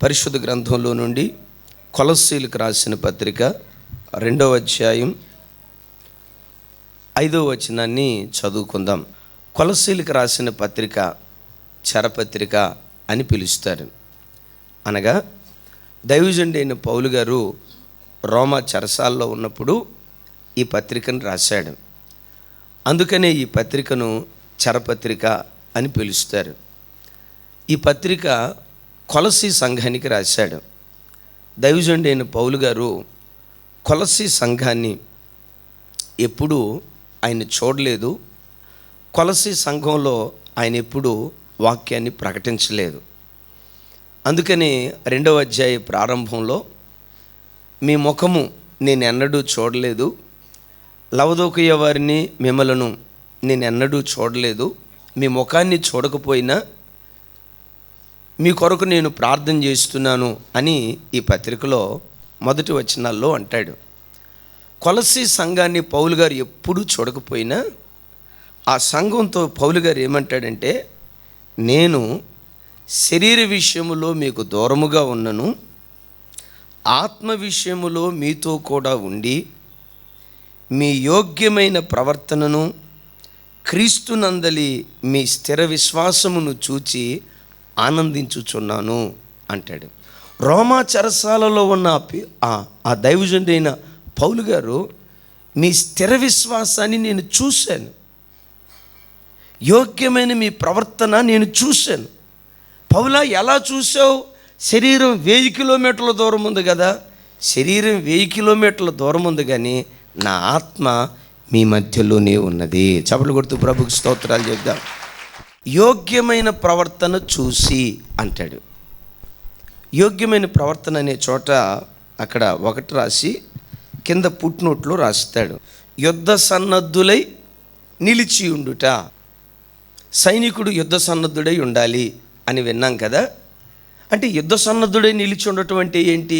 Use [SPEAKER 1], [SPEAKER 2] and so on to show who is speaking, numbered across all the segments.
[SPEAKER 1] పరిశుద్ధ గ్రంథంలో నుండి కొలస్సీలకు రాసిన పత్రిక 2వ అధ్యాయం 5వ వచనాన్ని చదువుకుందాం. కొలస్సీలకు రాసిన పత్రిక చరపత్రిక అని పిలుస్తారు. అనగా దైవజనుడు అయిన పౌలు గారు రోమా చెరసాల్లో ఉన్నప్పుడు ఈ పత్రికను రాశాడు. అందుకనే ఈ పత్రికను చరపత్రిక అని పిలుస్తారు. ఈ పత్రిక కొలస్సీ సంఘానికి రాశాడు. దైవజనుడు అయిన పౌలు గారు కొలస్సీ సంఘాన్ని ఎప్పుడూ ఆయన చూడలేదు. కొలస్సీ సంఘంలో ఆయన ఎప్పుడూ వాక్యాన్ని ప్రకటించలేదు. అందుకని 2వ అధ్యాయ ప్రారంభంలో మీ ముఖము నేను ఎన్నడూ చూడలేదు, లవదోకియ వారిని మిమ్మలను నేను ఎన్నడూ చూడలేదు, మీ ముఖాన్ని చూడకపోయినా మీ కొరకు నేను ప్రార్థన చేస్తున్నాను అని ఈ పత్రికలో మొదటి వచనాల్లో అంటాడు. కొలస్సీ సంఘాన్ని పౌలు గారు ఎప్పుడూ చూడకపోయినా ఆ సంఘంతో పౌలు గారు ఏమంటాడంటే, నేను శరీర విషయములో మీకు దూరముగా ఉన్నను, ఆత్మ విషయములో మీతో కూడా ఉండి మీ యోగ్యమైన ప్రవర్తనను క్రీస్తునందలి మీ స్థిర విశ్వాసమును చూచి ఆనందించుచున్నాను అంటాడు. రోమా చెరసాలలో ఉన్న ఆ దైవజనుడైన పౌలు గారు మీ స్థిర విశ్వాసాన్ని నేను చూశాను, యోగ్యమైన మీ ప్రవర్తన నేను చూశాను. పౌలా ఎలా చూసావు? శరీరం 1000 కిలోమీటర్ల దూరం ఉంది కదా, శరీరం 1000 కిలోమీటర్ల దూరం ఉంది, కానీ నా ఆత్మ మీ మధ్యలోనే ఉన్నది. చప్పట్లు కొడుతూ ప్రభుకి స్తోత్రాలు చెప్దాం. యోగ్యమైన ప్రవర్తన చూసి అంటాడు. యోగ్యమైన ప్రవర్తన అనే చోట అక్కడ 1 రాసి కింద పుట్నోట్లో రాస్తాడు, యుద్ధ సన్నద్ధులై నిలిచి ఉండుట. సైనికుడు యుద్ధ సన్నద్ధుడై ఉండాలి అని విన్నాం కదా. అంటే యుద్ధ సన్నద్ధుడై నిలిచి ఉండటం అంటే ఏంటి?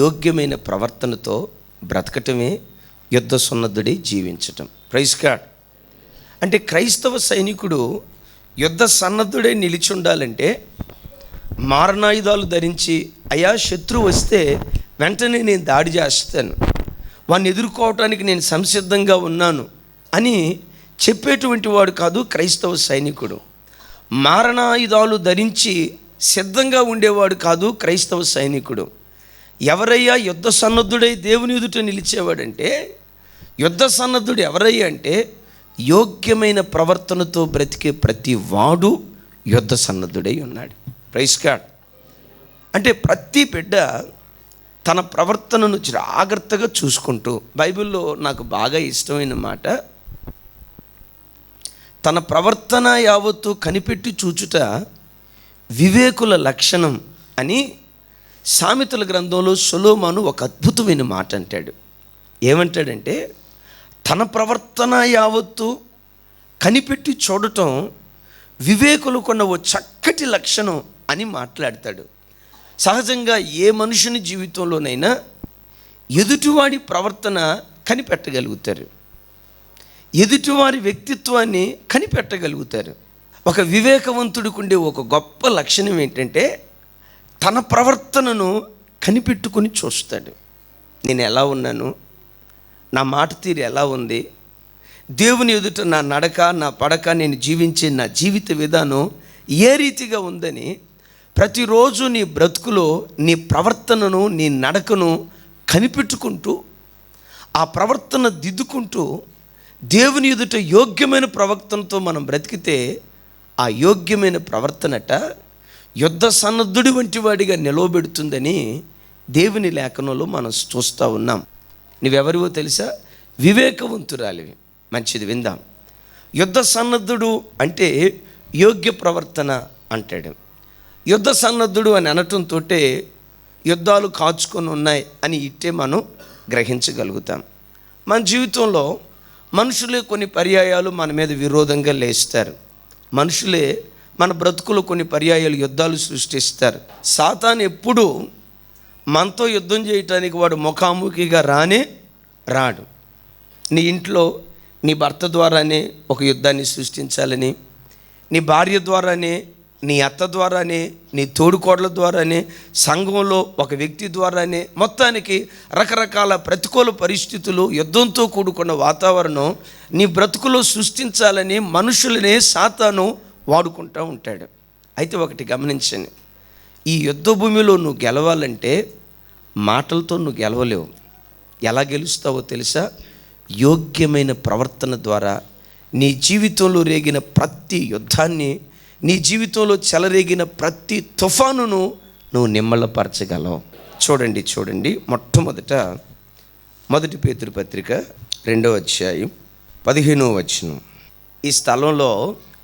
[SPEAKER 1] యోగ్యమైన ప్రవర్తనతో బ్రతకటమే యుద్ధ సన్నద్ధుడై జీవించటం. Praise God. అంటే క్రైస్తవ సైనికుడు యుద్ధ సన్నద్ధుడై నిలిచి ఉండాలంటే మారణాయుధాలు ధరించి, అయా శత్రువు వస్తే వెంటనే నేను దాడి చేస్తాను, వాడిని ఎదుర్కోవటానికి నేను సంసిద్ధంగా ఉన్నాను అని చెప్పేటువంటి వాడు కాదు క్రైస్తవ సైనికుడు. మారణాయుధాలు ధరించి సిద్ధంగా ఉండేవాడు కాదు క్రైస్తవ సైనికుడు. ఎవరయ్యా యుద్ధ సన్నద్ధుడై దేవుని ఎదుట నిలిచేవాడంటే, యుద్ధ సన్నద్ధుడు ఎవరయ్యా అంటే యోగ్యమైన ప్రవర్తనతో బ్రతికే ప్రతి వాడు యుద్ధ సన్నద్ధుడై ఉన్నాడు. Praise God. అంటే ప్రతి బిడ్డ తన ప్రవర్తనను జాగ్రత్తగా చూసుకుంటూ, బైబిల్లో నాకు బాగా ఇష్టమైన మాట, తన ప్రవర్తన యావత్తు కనిపెట్టి చూచుట వివేకుల లక్షణం అని సామెతల గ్రంథంలో సొలొమోను ఒక అద్భుతమైన మాట అంటాడు. ఏమంటాడంటే, తన ప్రవర్తన యావత్తు కనిపెట్టి చూడటం వివేకులకున్న ఓ చక్కటి లక్షణం అని మాట్లాడతాడు. సహజంగా ఏ మనుషుని జీవితంలోనైనా ఎదుటివాడి ప్రవర్తన కనిపెట్టగలుగుతారు, ఎదుటివారి వ్యక్తిత్వాన్ని కనిపెట్టగలుగుతారు. ఒక వివేకవంతుడికి ఉండే ఒక గొప్ప లక్షణం ఏంటంటే తన ప్రవర్తనను కనిపెట్టుకొని చూస్తాడు. నేను ఎలా ఉన్నాను, నా మాట తీరు ఎలా ఉంది, దేవుని ఎదుట నా నడక, నా పడక, నేను జీవించే నా జీవిత విధానం ఏ రీతిగా ఉందని ప్రతిరోజు నీ బ్రతుకులో నీ ప్రవర్తనను, నీ నడకను కనిపెట్టుకుంటూ ఆ ప్రవర్తన దిద్దుకుంటూ దేవుని ఎదుట యోగ్యమైన ప్రవర్తనతో మనం బ్రతికితే ఆ యోగ్యమైన ప్రవర్తనట యుద్ధ సన్నద్ధుడి వంటి వాడిగా నిలవబెడుతుందని దేవుని లేఖనంలో మనం చూస్తూ ఉన్నాం. నువ్వెవరివో తెలుసా? వివేకవంతురాలివి. మంచిది, విందాం. యుద్ధ సన్నద్ధుడు అంటే యోగ్య ప్రవర్తన అంటాడు. యుద్ధ సన్నద్ధుడు అని అనటంతో యుద్ధాలు కాచుకొని ఉన్నాయి అని ఇట్టే మనం గ్రహించగలుగుతాం. మన జీవితంలో మనుషులే కొన్ని పర్యాయాలు మన మీద విరోధంగా లేస్తారు. మనుషులే మన బ్రతుకులు కొన్ని పర్యాయాలు యుద్ధాలు సృష్టిస్తారు. సాతాను ఎప్పుడూ మనతో యుద్ధం చేయటానికి వాడు ముఖాముఖిగా రాడు. నీ ఇంట్లో నీ భర్త ద్వారానే ఒక యుద్ధాన్ని సృష్టించాలని, నీ భార్య ద్వారానే నీ అత్త ద్వారానే, నీ తోడుకోడల ద్వారానే, సంఘంలో ఒక వ్యక్తి ద్వారానే, మొత్తానికి రకరకాల ప్రతికూల పరిస్థితులు, యుద్ధంతో కూడుకున్న వాతావరణం నీ బ్రతుకులో సృష్టించాలని మనుషులనే సాతాను వాడుకుంటూ ఉంటాడు. అయితే ఒకటి గమనించండి, ఈ యుద్ధ భూమిలో నువ్వు గెలవాలంటే మాటలతో నువ్వు గెలవలేవు. ఎలా గెలుస్తావో తెలుసా? యోగ్యమైన ప్రవర్తన ద్వారా నీ జీవితంలో రేగిన ప్రతి యుద్ధాన్ని, నీ జీవితంలో చెలరేగిన ప్రతి తుఫానును నువ్వు నిమ్మళపరచగలవు. చూడండి మొట్టమొదట మొదటి పేతురు పత్రిక 2వ అధ్యాయం 15వ వచనం. ఈ స్థలంలో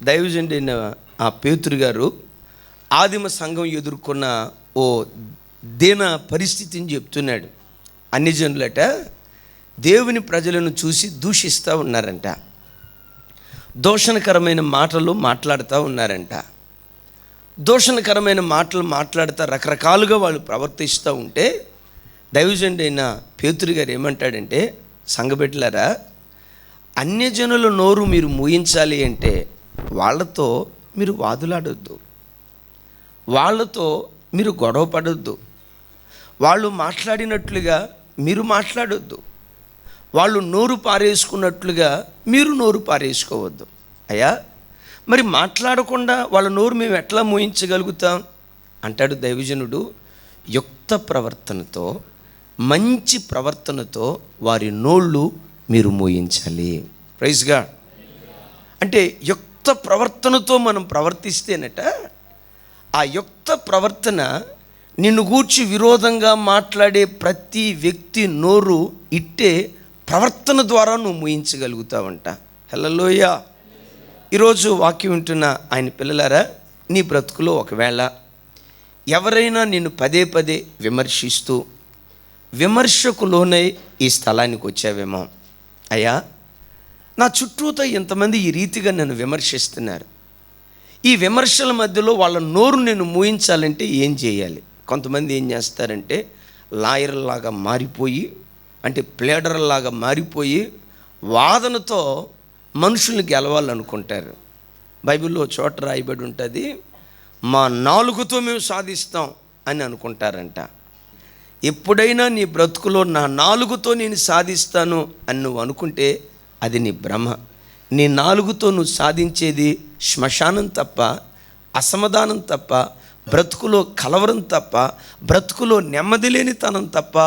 [SPEAKER 1] దైవజనుడైన ఆ పేతురు గారు ఆదిమ సంఘం ఎదుర్కొన్న ఓ దీన పరిస్థితిని చెప్తున్నాడు. అన్ని జనులట దేవుని ప్రజలను చూసి దూషిస్తూ ఉన్నారంట, దూషణకరమైన మాటలు మాట్లాడుతూ ఉన్నారంట. దూషణకరమైన మాటలు మాట్లాడుతూ రకరకాలుగా వాళ్ళు ప్రవర్తిస్తూ ఉంటే దైవజనుడైన పేతురు గారు ఏమంటాడంటే, సంఘబిడ్డలారా, అన్యజనుల నోరు మీరు మూయించాలి అంటే వాళ్ళతో మీరు వాదులాడొద్దు, వాళ్ళతో మీరు గొడవ పడొద్దు, వాళ్ళు మాట్లాడినట్లుగా మీరు మాట్లాడొద్దు, వాళ్ళు నోరు పారేసుకున్నట్లుగా మీరు నోరు పారేసుకోవద్దు. అయ్యా, మరి మాట్లాడకుండా వాళ్ళ నోరు మేము ఎట్లా మోయించగలుగుతాం అంటాడు దైవజనుడు. యుక్త ప్రవర్తనతో, మంచి ప్రవర్తనతో వారి నోళ్ళు మీరు మోయించాలి. Praise God. అంటే యుక్త ప్రవర్తనతో మనం ప్రవర్తిస్తేనట, ఆ యుక్త ప్రవర్తన నిన్ను గూర్చి విరోధంగా మాట్లాడే ప్రతి వ్యక్తి నోరు ఇట్టే ప్రవర్తన ద్వారా నువ్వు మూయించగలుగుతావంట. హల్లెలూయా. ఈరోజు వాక్యం వింటున్న ఆయన పిల్లలారా, నీ బ్రతుకులో ఒకవేళ ఎవరైనా నిన్ను పదే పదే విమర్శిస్తూ విమర్శకు లోనై ఈ స్థలానికి వచ్చావేమో. అయ్యా, నా చుట్టూతో ఇంతమంది ఈ రీతిగా నన్ను విమర్శిస్తున్నారు, ఈ విమర్శల మధ్యలో వాళ్ళ నోరు నేను మూయించాలంటే ఏం చేయాలి? కొంతమంది ఏం చేస్తారంటే లాయర్లాగా మారిపోయి, అంటే ప్లేడర్లాగా మారిపోయి వాదనతో మనుషుల్ని గెలవాలనుకుంటారు. బైబిల్లో చోట రాయబడి ఉంటుంది, మా నాలుగుతో మేము సాధిస్తాం అని అనుకుంటారంట. ఎప్పుడైనా నీ బ్రతుకులో నా నాలుగుతో నేను సాధిస్తాను అని నువ్వు అనుకుంటే అది నీ భ్రమ. నీ నాలుగుతో నువ్వు సాధించేది శ్మశానం తప్ప, అసమాధానం తప్ప, బ్రతుకులో కలవరం తప్ప, బ్రతుకులో నెమ్మది లేనితనం తప్ప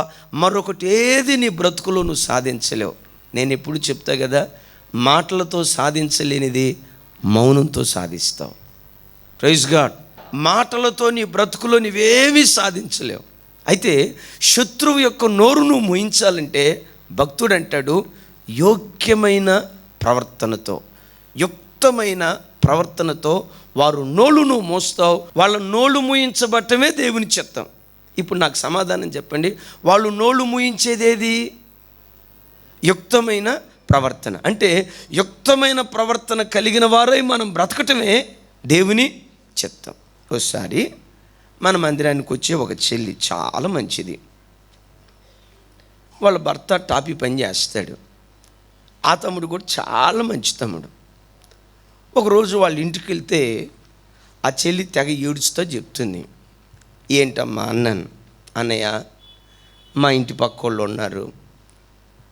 [SPEAKER 1] మరొకటి ఏది నీ బ్రతుకులో నువ్వు సాధించలేవు. నేను ఎప్పుడు చెప్తా కదా, మాటలతో సాధించలేనిది మౌనంతో సాధిస్తావు. Praise God. మాటలతో నీ బ్రతుకులో నువ్వేమీ సాధించలేవు. అయితే శత్రువు యొక్క నోరు నువ్వు మూయించాలంటే భక్తుడు అంటాడు, యోగ్యమైన ప్రవర్తనతో, యుక్తమైన ప్రవర్తనతో వారు నోళ్ళు నువ్వు మోస్తావు. వాళ్ళ నోళ్ళు మూయించబట్టమే దేవుని చిత్తం. ఇప్పుడు నాకు సమాధానం చెప్పండి, వాళ్ళు నోళ్ళు మూయించేదేది? యుక్తమైన ప్రవర్తన. అంటే యుక్తమైన ప్రవర్తన కలిగిన వారై మనం బ్రతకటమే దేవుని చిత్తం. ఒకసారి మన మందిరానికి వచ్చే ఒక చెల్లి చాలా మంచిది. వాళ్ళ భర్త టాపీ పని చేస్తాడు. ఆ తమ్ముడు కూడా చాలా మంచి తమ్ముడు. ఒకరోజు వాళ్ళ ఇంటికి వెళ్తే ఆ చెల్లి తెగ ఏడుస్తూ చెప్తుంది, ఏంటమ్మా అన్నాను. అన్నయ్య, మా ఇంటి పక్క వాళ్ళు ఉన్నారు,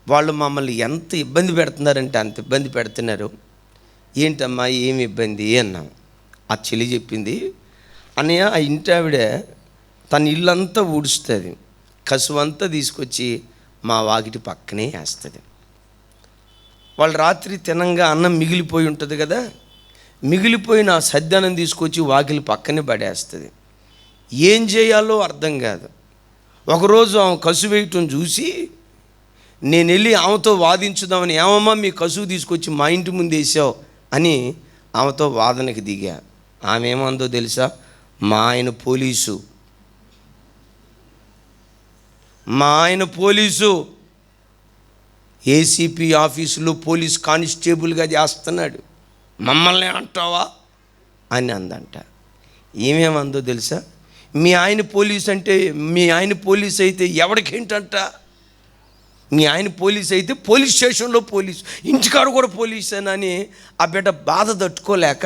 [SPEAKER 1] వాళ్ళు మమ్మల్ని ఎంత ఇబ్బంది పెడుతున్నారంటే అంత ఇబ్బంది పెడుతున్నారు. ఏంటమ్మా ఏమి ఇబ్బంది అన్నాం. ఆ చెల్లి చెప్పింది, అన్నయ్య, ఆ ఇంటి ఆవిడ తన ఇల్లంతా ఊడుస్తుంది, కసువంతా తీసుకొచ్చి మా వాకిటి పక్కనే వేస్తుంది. వాళ్ళు రాత్రి తినంగా అన్నం మిగిలిపోయి ఉంటుంది కదా, మిగిలిపోయిన ఆ సద్దన్నం తీసుకొచ్చి వాకిలి పక్కనే పడేస్తుంది. ఏం చేయాలో అర్థం కాదు. ఒకరోజు ఆమె కసు వేయటం చూసి నేను వెళ్ళి ఆమెతో వాదించుదామని, ఏమమ్మా మీ కసువు తీసుకొచ్చి మా ఇంటి ముందు వేసావు అని ఆమెతో వాదనకి దిగా. ఆమె ఏమందో తెలుసా? మా ఆయన పోలీసు ఏసీపీ ఆఫీసులో పోలీస్ కానిస్టేబుల్గా చేస్తున్నాడు, మమ్మల్ని అంటావా అని అందంట. ఏమేమందో తెలుసా? మీ ఆయన పోలీస్ అయితే ఎవరికేంటంట? మీ ఆయన పోలీస్ అయితే పోలీస్ స్టేషన్లో పోలీసు, ఇంటికాడ కూడా పోలీస్ అని ఆ బిడ్డ బాధ తట్టుకోలేక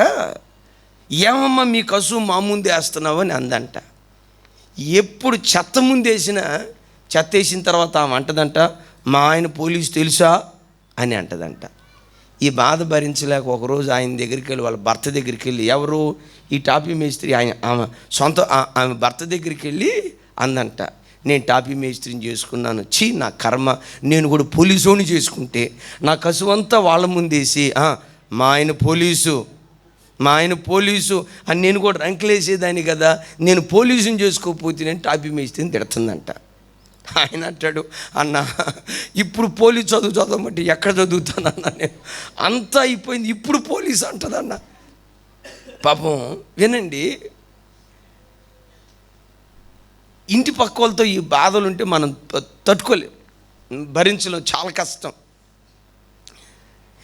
[SPEAKER 1] ఏమమ్మా మీ కసువు మా ముందు వేస్తున్నావు అని అందంట. ఎప్పుడు చెత్త ముందు వేసినా, చెత్త వేసిన తర్వాత ఆమె అంటదంట, మా ఆయన పోలీసు తెలుసా అని అంటదంట. ఈ బాధ భరించలేక ఒకరోజు ఆయన దగ్గరికి వెళ్ళి, వాళ్ళ భర్త దగ్గరికి వెళ్ళి, ఎవరు ఈ టాపీ మేస్త్రి, ఆమె భర్త దగ్గరికి వెళ్ళి అందంట, నేను టాపీ మేస్త్రిని చేసుకున్నాను, నా కర్మ, నేను కూడా పోలీసుని చేసుకుంటే నా కసువంతా వాళ్ళ ముందేసి మా ఆయన పోలీసు అని నేను కూడా రంకులేసేదాన్ని కదా, నేను పోలీసుని చేసుకోకపోతే నేను టాపీ మేస్త్రిని తిడుతుందంట. ఆయన అంటాడు, అన్న ఇప్పుడు పోలీసు చదవమంటే ఎక్కడ చదువుతానన్నా, నేను అంతా అయిపోయింది, ఇప్పుడు పోలీసు అంటదన్న. పాపం వినండి, ఇంటి పక్క వాళ్ళతో ఈ బాధలు ఉంటే మనం తట్టుకోలేం, భరించలేం, చాలా కష్టం.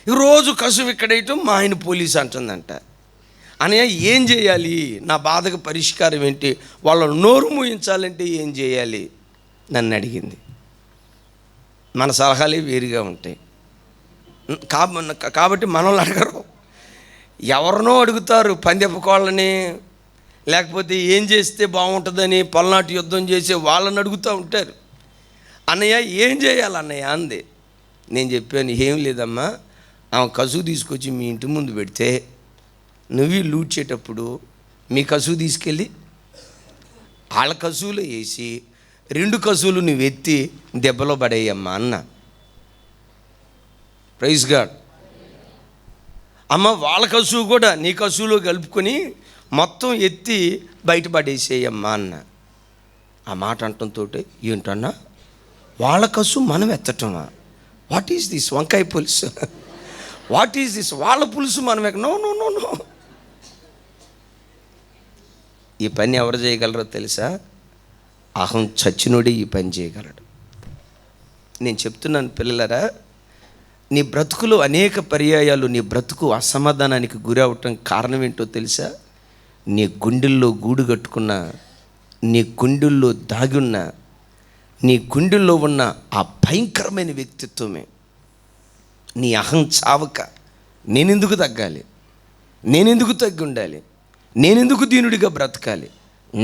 [SPEAKER 1] రోజు కసువు ఇక్కడేయటం, మా ఆయన పోలీసు అంటుందంట. అనయ్య ఏం చేయాలి, నా బాధకు పరిష్కారం ఏంటి, వాళ్ళ నోరు మూయించాలంటే ఏం చేయాలి నన్ను అడిగింది. మన సలహాలే వేరుగా ఉంటాయి కాబట్టి మనల్ని అడగరు, ఎవరినో అడుగుతారు, పందెప్పుకోళ్ళని, లేకపోతే ఏం చేస్తే బాగుంటుందని పల్నాటి యుద్ధం చేసే వాళ్ళని అడుగుతూ ఉంటారు. అన్నయ్య ఏం చేయాలి అన్నయ్య అంది. నేను చెప్పాను, ఏం లేదమ్మా, ఆమె కసువు తీసుకొచ్చి మీ ఇంటి ముందు పెడితే నువ్వు లూడ్చేటప్పుడు మీ కసువు తీసుకెళ్ళి వాళ్ళ కసువులో వేసి 2 కసువులు నువ్వు ఎత్తి దెబ్బలో పడేయమ్మా అన్న. Praise God. అమ్మ వాళ్ళ కసువు కూడా నీ కసువులో కలుపుకొని మొత్తం ఎత్తి బయటపడేసేయమ్మా అన్న. ఆ మాట అంటంతో ఏంటన్నా, వాళ్ళ కసువు మనం ఎత్తటమా, వాట్ ఈజ్ దిస్, వంకాయ పులుసు, వాట్ ఈజ్ దిస్, వాళ్ళ పులుసు మనం నో నో నో నో. ఈ పని ఎవరు చేయగలరో తెలుసా? అహం చచ్చినోడే ఈ పని చేయగలడు. నేను చెప్తున్నాను పిల్లలరా, నీ బ్రతుకులో అనేక పర్యాయాలు నీ బ్రతుకు అసమాధానానికి గురవటం కారణం ఏంటో తెలుసా? నీ గుండెల్లో గూడు కట్టుకున్న, నీ గుండెల్లో దాగి ఉన్న, నీ గుండెల్లో ఉన్న ఆ భయంకరమైన వ్యక్తిత్వమే. నీ అహం చావక నేనెందుకు తగ్గాలి, నేనెందుకు తగ్గి ఉండాలి, నేనెందుకు దీనుడిగా బ్రతకాలి,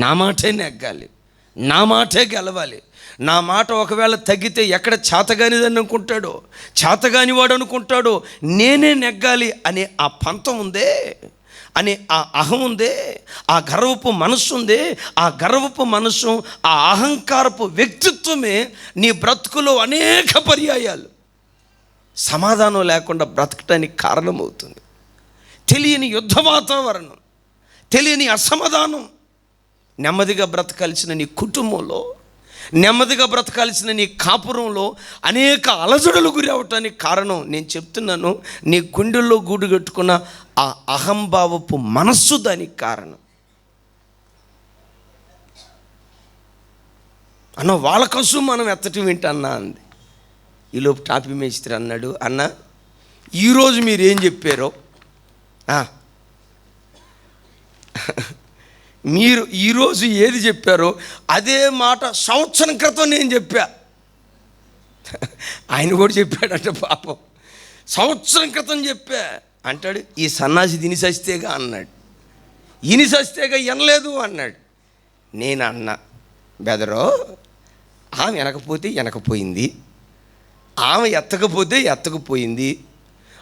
[SPEAKER 1] నా మాటే నెగ్గాలి, నా మాటే గెలవాలి, నా మాట ఒకవేళ తగ్గితే ఎక్కడ చేతగానిదని అనుకుంటాడో, చేతగాని వాడు అనుకుంటాడో, నేనే నెగ్గాలి అనే ఆ పంతం ఉందే, అనే ఆ అహం ఉందే, ఆ గర్వపు మనస్సు ఉందే, ఆ గర్వపు మనస్సు, ఆ అహంకారపు వ్యక్తిత్వమే నీ బ్రతుకులో అనేక పర్యాయాలు సమాధానం లేకుండా బ్రతకటానికి కారణమవుతుంది. తెలియని యుద్ధ వాతావరణం, తెలియని అసమాధానం, నెమ్మదిగా బ్రతకాల్సిన నీ కుటుంబంలో, నెమ్మదిగా బ్రతకాల్సిన నీ కాపురంలో అనేక అలజడులు గురి అవటానికి కారణం నేను చెప్తున్నాను, నీ గుండెల్లో గూడు కట్టుకున్న ఆ అహంభావపు మనస్సు దానికి కారణం. అన్న వాళ్ళ కసు మనం ఎత్తటం ఏంటన్నా అంది. ఈలోపు టాపీ మేస్త్రి అన్నాడు, అన్న ఈరోజు మీరు ఏం చెప్పారో, మీరు ఈరోజు ఏది చెప్పారో అదే మాట సంవత్సరం క్రితం నేను చెప్పా. ఆయన కూడా చెప్పాడంట పాపం, సంవత్సరం క్రితం చెప్పా అంటాడు. ఈ సన్నాసి ఇనిసస్తేగా అన్నాడు, ఇనిసస్తేగా వినలేదు అన్నాడు. నేను అన్నా, బెదరో ఆమె వెనకపోతే వెనకపోయింది, ఆమె ఎత్తకపోతే ఎత్తకపోయింది,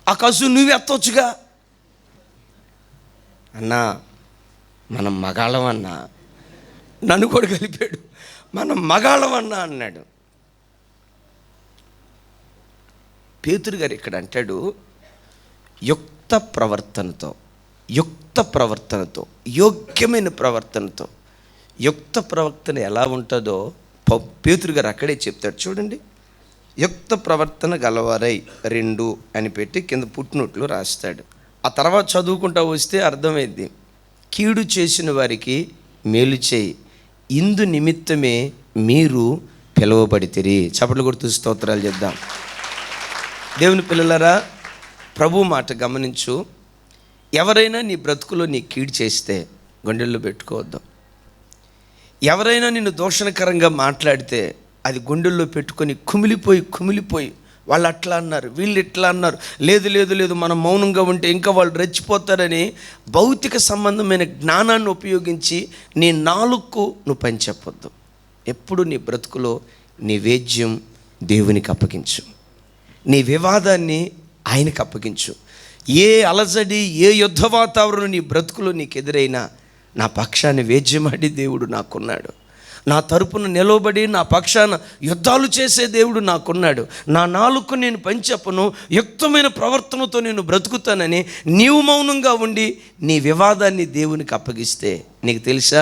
[SPEAKER 1] ఆ కసు నువ్వు ఎత్తవచ్చుగా అన్నా. మనం మగాళ్ళమన్నా, నన్ను కూడా కలిపాడు, మనం మగాళ్ళమన్నా అన్నాడు. పేతురు గారు ఇక్కడ అంటాడు, యుక్త ప్రవర్తనతో, యోగ్యమైన ప్రవర్తనతో. యుక్త ప్రవర్తన ఎలా ఉంటుందో పేతురు గారు అక్కడే చెప్తాడు. చూడండి, యుక్త ప్రవర్తన గలవారై 2 అని పెట్టి కింద పుట్టినట్లు రాస్తాడు. ఆ తర్వాత చదువుకుంటా వస్తే అర్థమైంది, కీడు చేసిన వారికి మేలు చేయి, ఇందు నిమిత్తమే మీరు పిలువబడితిరి. చప్పట్లు కొడుతూ స్తోత్రాలు చేద్దాం. దేవుని పిల్లలారా, ప్రభు మాట గమనించు. ఎవరైనా నీ బ్రతుకులో నీ కీడు చేస్తే గుండెల్లో పెట్టుకోవద్దు. ఎవరైనా నిన్ను దూషణకరంగా మాట్లాడితే అది గుండెల్లో పెట్టుకొని కుమిలిపోయి వాళ్ళు అట్లా అన్నారు, వీళ్ళు ఇట్లా అన్నారు, లేదు లేదు లేదు మనం మౌనంగా ఉంటే ఇంకా వాళ్ళు రెచ్చిపోతారని భౌతిక సంబంధమైన జ్ఞానాన్ని ఉపయోగించి నీ నాలుకకు నువ్వు పని చెప్పొద్దు. ఎప్పుడు నీ బ్రతుకులో నీ వేద్యం దేవునికి అప్పగించు, నీ వివాదాన్ని ఆయనకు అప్పగించు. ఏ అలజడి, ఏ యుద్ధ వాతావరణం నీ బ్రతుకులో నీకు ఎదురైనా నా పక్షాన్ని వేద్యమాడి దేవుడు నాకున్నాడు, నా తరపున నిలవబడి నా పక్షాన యుద్ధాలు చేసే దేవుడు నాకున్నాడు, నా నాలుకకు నేను పని చెప్పను, యుక్తమైన ప్రవర్తనతో నేను బ్రతుకుతానని నీవు మౌనంగా ఉండి నీ వివాదాన్ని దేవునికి అప్పగిస్తే, నీకు తెలుసా,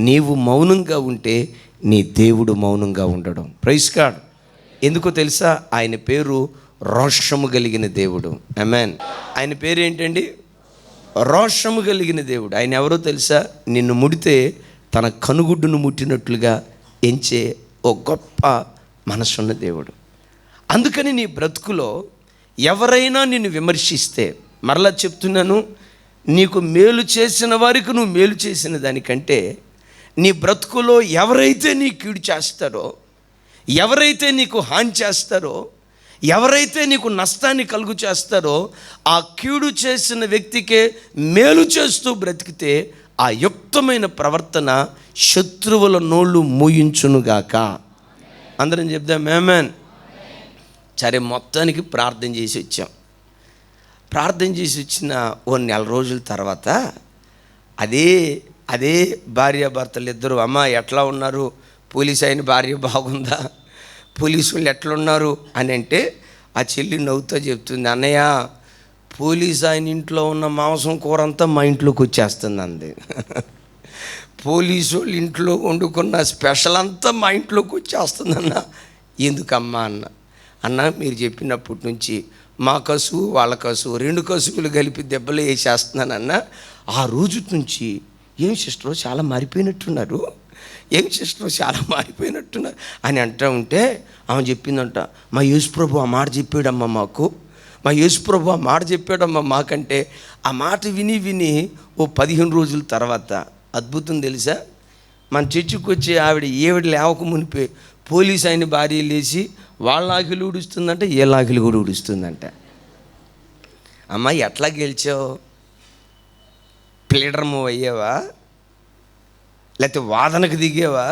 [SPEAKER 1] నీవు మౌనంగా ఉంటే నీ దేవుడు మౌనంగా ఉండడం. Praise God. ఎందుకో తెలుసా, ఆయన పేరు రోషము కలిగిన దేవుడు. ఆమేన్. ఆయన పేరు ఏంటండి? రోషము కలిగిన దేవుడు. ఆయన ఎవరో తెలుసా? నిన్ను ముడితే తన కనుగుడ్డును ముట్టినట్లుగా ఎంచే ఓ గొప్ప మనసున్న దేవుడు. అందుకని నీ బ్రతుకులో ఎవరైనా నిన్ను విమర్శిస్తే, మరలా చెప్తున్నాను, నీకు మేలు చేసిన వారికి నువ్వు మేలు చేసిన దానికంటే నీ బ్రతుకులో ఎవరైతే నీ కీడు చేస్తారో, ఎవరైతే నీకు హాని చేస్తారో, ఎవరైతే నీకు నష్టాన్ని కలుగు చేస్తారో, ఆ కీడు చేసిన వ్యక్తికే మేలు చేస్తూ బ్రతికితే ఆ యుక్తమైన ప్రవర్తన శత్రువుల నోళ్ళు మూయించునుగాక. అందరం చెప్దాం ఆమేన్. సరే, మొత్తానికి ప్రార్థన చేసి వచ్చాం. ప్రార్థన చేసి వచ్చిన ఓ నెల రోజుల తర్వాత అదే భార్యాభర్తలు ఇద్దరు, అమ్మ ఎట్లా ఉన్నారు, పోలీస్ అయిన భార్య బాగుందా, పోలీసు వాళ్ళు ఎట్లున్నారు అని అంటే, ఆ చెల్లి నవ్వుతో చెప్తుంది, అన్నయ్య పోలీస్ ఆయన ఇంట్లో ఉన్న మాంసం కూర అంతా మా ఇంట్లోకి వచ్చేస్తుంది అంది. పోలీసు వాళ్ళు ఇంట్లో వండుకున్న స్పెషల్ అంతా మా ఇంట్లోకి వచ్చేస్తుందన్న. ఎందుకమ్మా అన్న మీరు చెప్పినప్పటి నుంచి మా కసువు వాళ్ళ కసువు 2 కసువులు కలిపి దెబ్బలు వేసేస్తున్నానన్న. ఆ రోజు నుంచి ఏం సిస్టర్ చాలా మారిపోయినట్టున్నారు, ఏం సిస్టర్ చాలా మారిపోయినట్టున్నారు అని అంటూ ఉంటే ఆమె చెప్పిందంట, మా యేసుప్రభు ఆ మాట చెప్పాడమ్మా మాకు, మా యేసుప్రభు ఆ మాట చెప్పాడమ్మా మాకంటే. ఆ మాట విని విని ఓ 15 రోజుల తర్వాత అద్భుతం తెలుసా, మన చర్చికి వచ్చి ఈవిడ లేవక మునిపే పోలీస్ అయిన భార్య లేచి వాళ్ళ ఆకిలి ఊడుస్తుందంటే వీళ్ళ ఆకిలి కూడా ఊడుస్తుందంట. అమ్మాయి ఎట్లా గెలిచావు, ప్లీడర్ మూవ్ అయ్యావా, లేకపోతే వాదనకు దిగావా,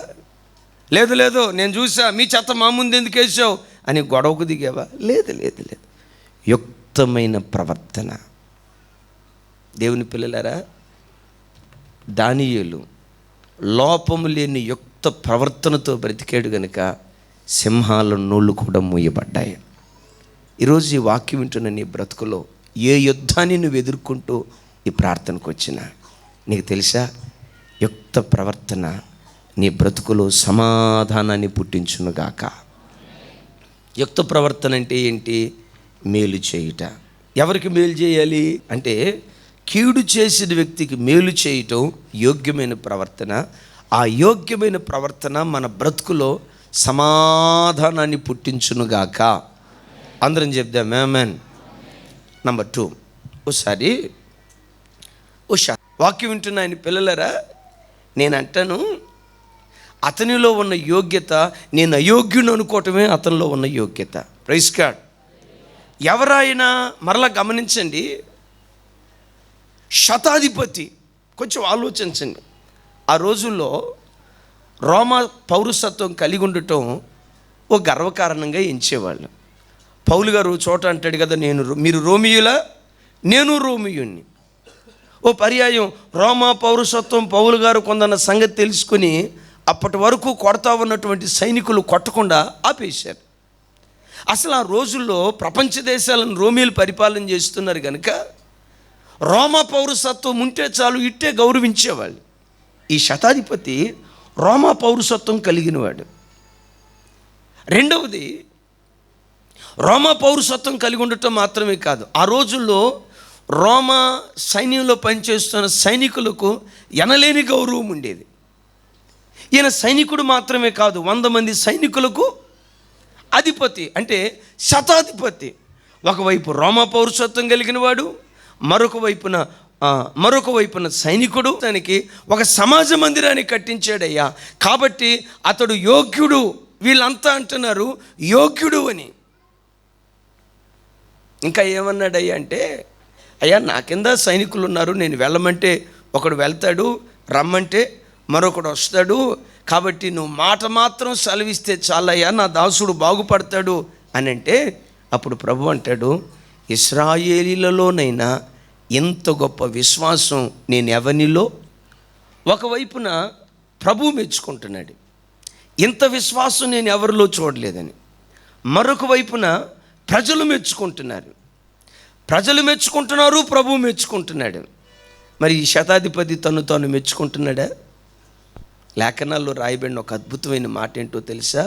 [SPEAKER 1] లేదు లేదు నేను చూసా మీ చెత్త మా ముందు ఎందుకు వేసావు అని గొడవకు దిగావా, లేదు లేదు లేదు. యుక్తమైన ప్రవర్తన. దేవుని పిల్లలారా, దానియేలు లోపము లేని యుక్త ప్రవర్తనతో బ్రతికాడు గనుక సింహాల నోళ్ళు కూడా మూయబడ్డాయి. ఈరోజు ఈ వాక్యం వింటున్న నీ బ్రతుకులో ఏ యుద్ధాన్ని నువ్వు ఎదుర్కొంటూ ఈ ప్రార్థనకు వచ్చినా, నీకు తెలుసా, యుక్త ప్రవర్తన నీ బ్రతుకులో సమాధానాన్ని పుట్టించునుగాక. యుక్త ప్రవర్తన అంటే ఏంటి? మేలు చేయుట. ఎవరికి మేలు చేయాలి అంటే, కీడు చేసిన వ్యక్తికి మేలు చేయటం యోగ్యమైన ప్రవర్తన. ఆ యోగ్యమైన ప్రవర్తన మన బ్రతుకులో సమాధానాన్ని పుట్టించునుగాక. అందరం చెప్దాం ఆమేన్. నంబర్ 2, ఓసారి వాక్యం వింటున్న ఆయన పిల్లలరా, నేను అంటాను, అతనిలో ఉన్న యోగ్యత నేను అయోగ్యుని అనుకోవటమే అతనిలో ఉన్న యోగ్యత. Praise God. ఎవరైనా మరలా గమనించండి, శతాధిపతి, కొంచెం ఆలోచించండి. ఆ రోజుల్లో రోమా పౌరసత్వం కలిగి ఉండటం ఓ గర్వకారణంగా ఎంచేవాళ్ళు. పౌలు గారు చోట అంటాడు కదా, మీరు రోమియులా, నేను రోమియుణ్ణి. ఓ పర్యాయం రోమా పౌరసత్వం పౌలు గారు కొందన్న సంగతి తెలుసుకుని అప్పటి వరకు కొడతా ఉన్నటువంటి సైనికులు కొట్టకుండా ఆపేశారు. అసలు ఆ రోజుల్లో ప్రపంచ దేశాలను రోమీలు పరిపాలన చేస్తున్నారు కనుక రోమా పౌరసత్వం ఉంటే చాలు ఇట్టే గౌరవించేవాళ్ళు. ఈ శతాధిపతి రోమా పౌరసత్వం కలిగినవాడు. రెండవది, రోమా పౌరసత్వం కలిగి ఉండటం మాత్రమే కాదు, ఆ రోజుల్లో రోమా సైన్యంలో పనిచేస్తున్న సైనికులకు ఎనలేని గౌరవం ఉండేది. ఈయన సైనికుడు మాత్రమే కాదు, 100 మంది సైనికులకు అధిపతి, అంటే శతాధిపతి. ఒకవైపు రోమా పౌరసత్వం కలిగిన వాడు, మరొక వైపున సైనికుడు. దానికి ఒక సమాజ మందిరాన్ని కట్టించాడయ్యా, కాబట్టి అతడు యోగ్యుడు. వీళ్ళంతా అంటున్నారు యోగ్యుడు అని. ఇంకా ఏమన్నాడయ్యా అంటే, అయ్యా నా కింద సైనికులు ఉన్నారు, నేను వెళ్ళమంటే ఒకడు వెళ్తాడు, రమ్మంటే మరొకడు వస్తాడు, కాబట్టి నువ్వు మాట మాత్రం సెలవిస్తే చాలయ్యా, నా దాసుడు బాగుపడతాడు అని అంటే, అప్పుడు ప్రభు అంటాడు, ఇశ్రాయేలీలలోనైనా ఎంత గొప్ప విశ్వాసం నేను ఎవరిలో. ఒకవైపున ప్రభు మెచ్చుకుంటున్నాడు, ఇంత విశ్వాసం నేను ఎవరిలో చూడలేదని. మరొక వైపున ప్రజలు మెచ్చుకుంటున్నారు, ప్రభు మెచ్చుకుంటున్నాడు. మరి ఈ శతాధిపతి తాను మెచ్చుకుంటున్నాడా? లేఖనాల్లో రాయబడిన ఒక అద్భుతమైన మాట ఏంటో తెలుసా?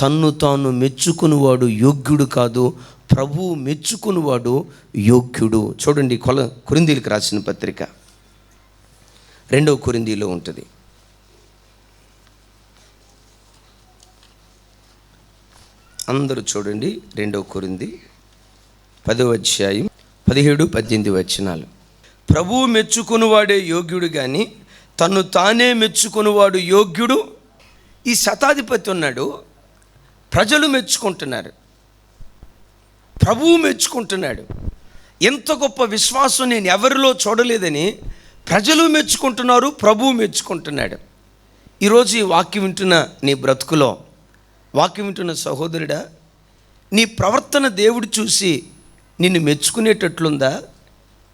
[SPEAKER 1] తాను మెచ్చుకునివాడు యోగ్యుడు కాదు, ప్రభువు మెచ్చుకునివాడు యోగ్యుడు. చూడండి, కొరింథీయులకు రాసిన పత్రిక 2వ కొరింథీలో ఉంటుంది. అందరూ చూడండి, 2వ కొరింథీ 10వ అధ్యాయం 17-18 వచనాలు. ప్రభువు మెచ్చుకునివాడే యోగ్యుడు కానీ తను తానే మెచ్చుకునివాడు యోగ్యుడు. ఈ శతాధిపతి ఉన్నాడు, ప్రజలు మెచ్చుకుంటున్నారు, ప్రభువు మెచ్చుకుంటున్నాడు. ఎంత గొప్ప విశ్వాసం నేను ఎవరిలో చూడలేదని ప్రజలు మెచ్చుకుంటున్నారు, ప్రభువు మెచ్చుకుంటున్నాడు. ఈరోజు ఈ వాక్యం వింటున్న నీ బ్రతుకులో, వాక్యం వింటున్న సహోదరుడా, నీ ప్రవర్తన దేవుడు చూసి నిన్ను మెచ్చుకునేటట్లుందా,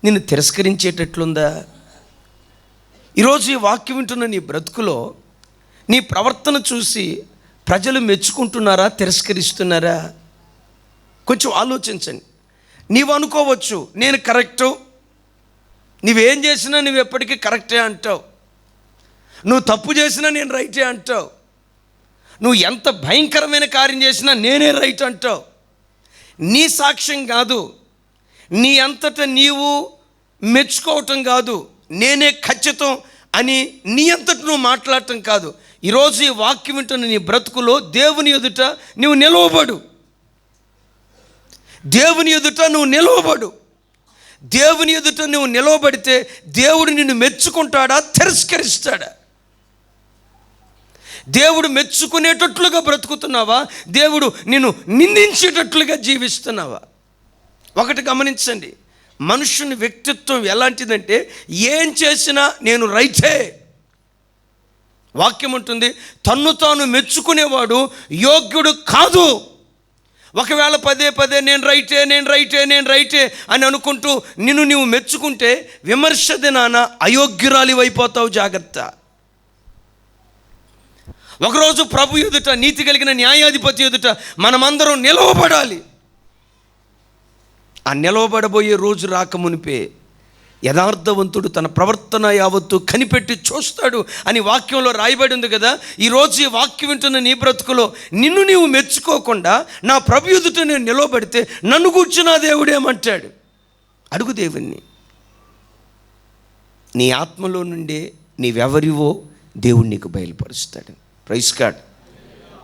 [SPEAKER 1] నిన్ను తిరస్కరించేటట్లుందా? ఈరోజు ఈ వాక్యం వింటున్న నీ బ్రతుకులో నీ ప్రవర్తన చూసి ప్రజలు మెచ్చుకుంటున్నారా, తిరస్కరిస్తున్నారా? కొంచెం ఆలోచించండి. నీవు అనుకోవచ్చు నేను కరెక్టు, నువ్వేం చేసినా నువ్వు ఎప్పటికీ కరెక్టే అంటావు, నువ్వు తప్పు చేసినా నేను రైటే అంటావు, నువ్వు ఎంత భయంకరమైన కార్యం చేసినా నేనే రైట్ అంటావు. నీ సాక్ష్యం కాదు, నీ అంతటా నీవు మెచ్చుకోవటం కాదు, నేనే ఖచ్చితం అని నీ అంతట నువ్వు మాట్లాడటం కాదు. ఈరోజు ఈ వాక్యం వింటున్న నీ బ్రతుకులో దేవుని ఎదుట నువ్వు నిలవబడు, దేవుని ఎదుట నువ్వు నిలవబడు. దేవుని ఎదుట నువ్వు నిలవబడితే దేవుడు నిన్ను మెచ్చుకుంటాడా, తిరస్కరిస్తాడా? దేవుడు మెచ్చుకునేటట్లుగా బ్రతుకుతున్నావా, దేవుడు నిన్ను నిందించేటట్లుగా జీవిస్తున్నావా? ఒకటి గమనించండి, మనుషుని వ్యక్తిత్వం ఎలాంటిదంటే ఏం చేసినా నేను రైటే. వాక్యం ఉంటుంది, తాను మెచ్చుకునేవాడు యోగ్యుడు కాదు. ఒకవేళ పదే నేను రైటే అని అనుకుంటూ నిన్ను నీవు మెచ్చుకుంటే విమర్శ దినాన అయోగ్యురాలి అయిపోతావు, జాగ్రత్త. ఒకరోజు ప్రభు ఎదుట, నీతి కలిగిన న్యాయాధిపతి ఎదుట మనమందరం నిలవబడాలి. ఆ నిలవబడబోయే రోజు రాకమునిపే యథార్థవంతుడు తన ప్రవర్తన యావత్తు కనిపెట్టి చూస్తాడు అని వాక్యంలో రాయబడి ఉంది కదా. ఈరోజు ఈ వాక్యం వింటున్న నీ బ్రతుకులో నిన్ను నీవు మెచ్చుకోకుండా నా ప్రభు ఎదుట నేను నిలవబడితే నన్ను కూర్చున్న దేవుడేమంటాడు? అడుగు దేవుణ్ణి. నీ ఆత్మలో నుండే నీవెవరివో దేవుడు నీకు బయలుపరుస్తాడు. Praise God.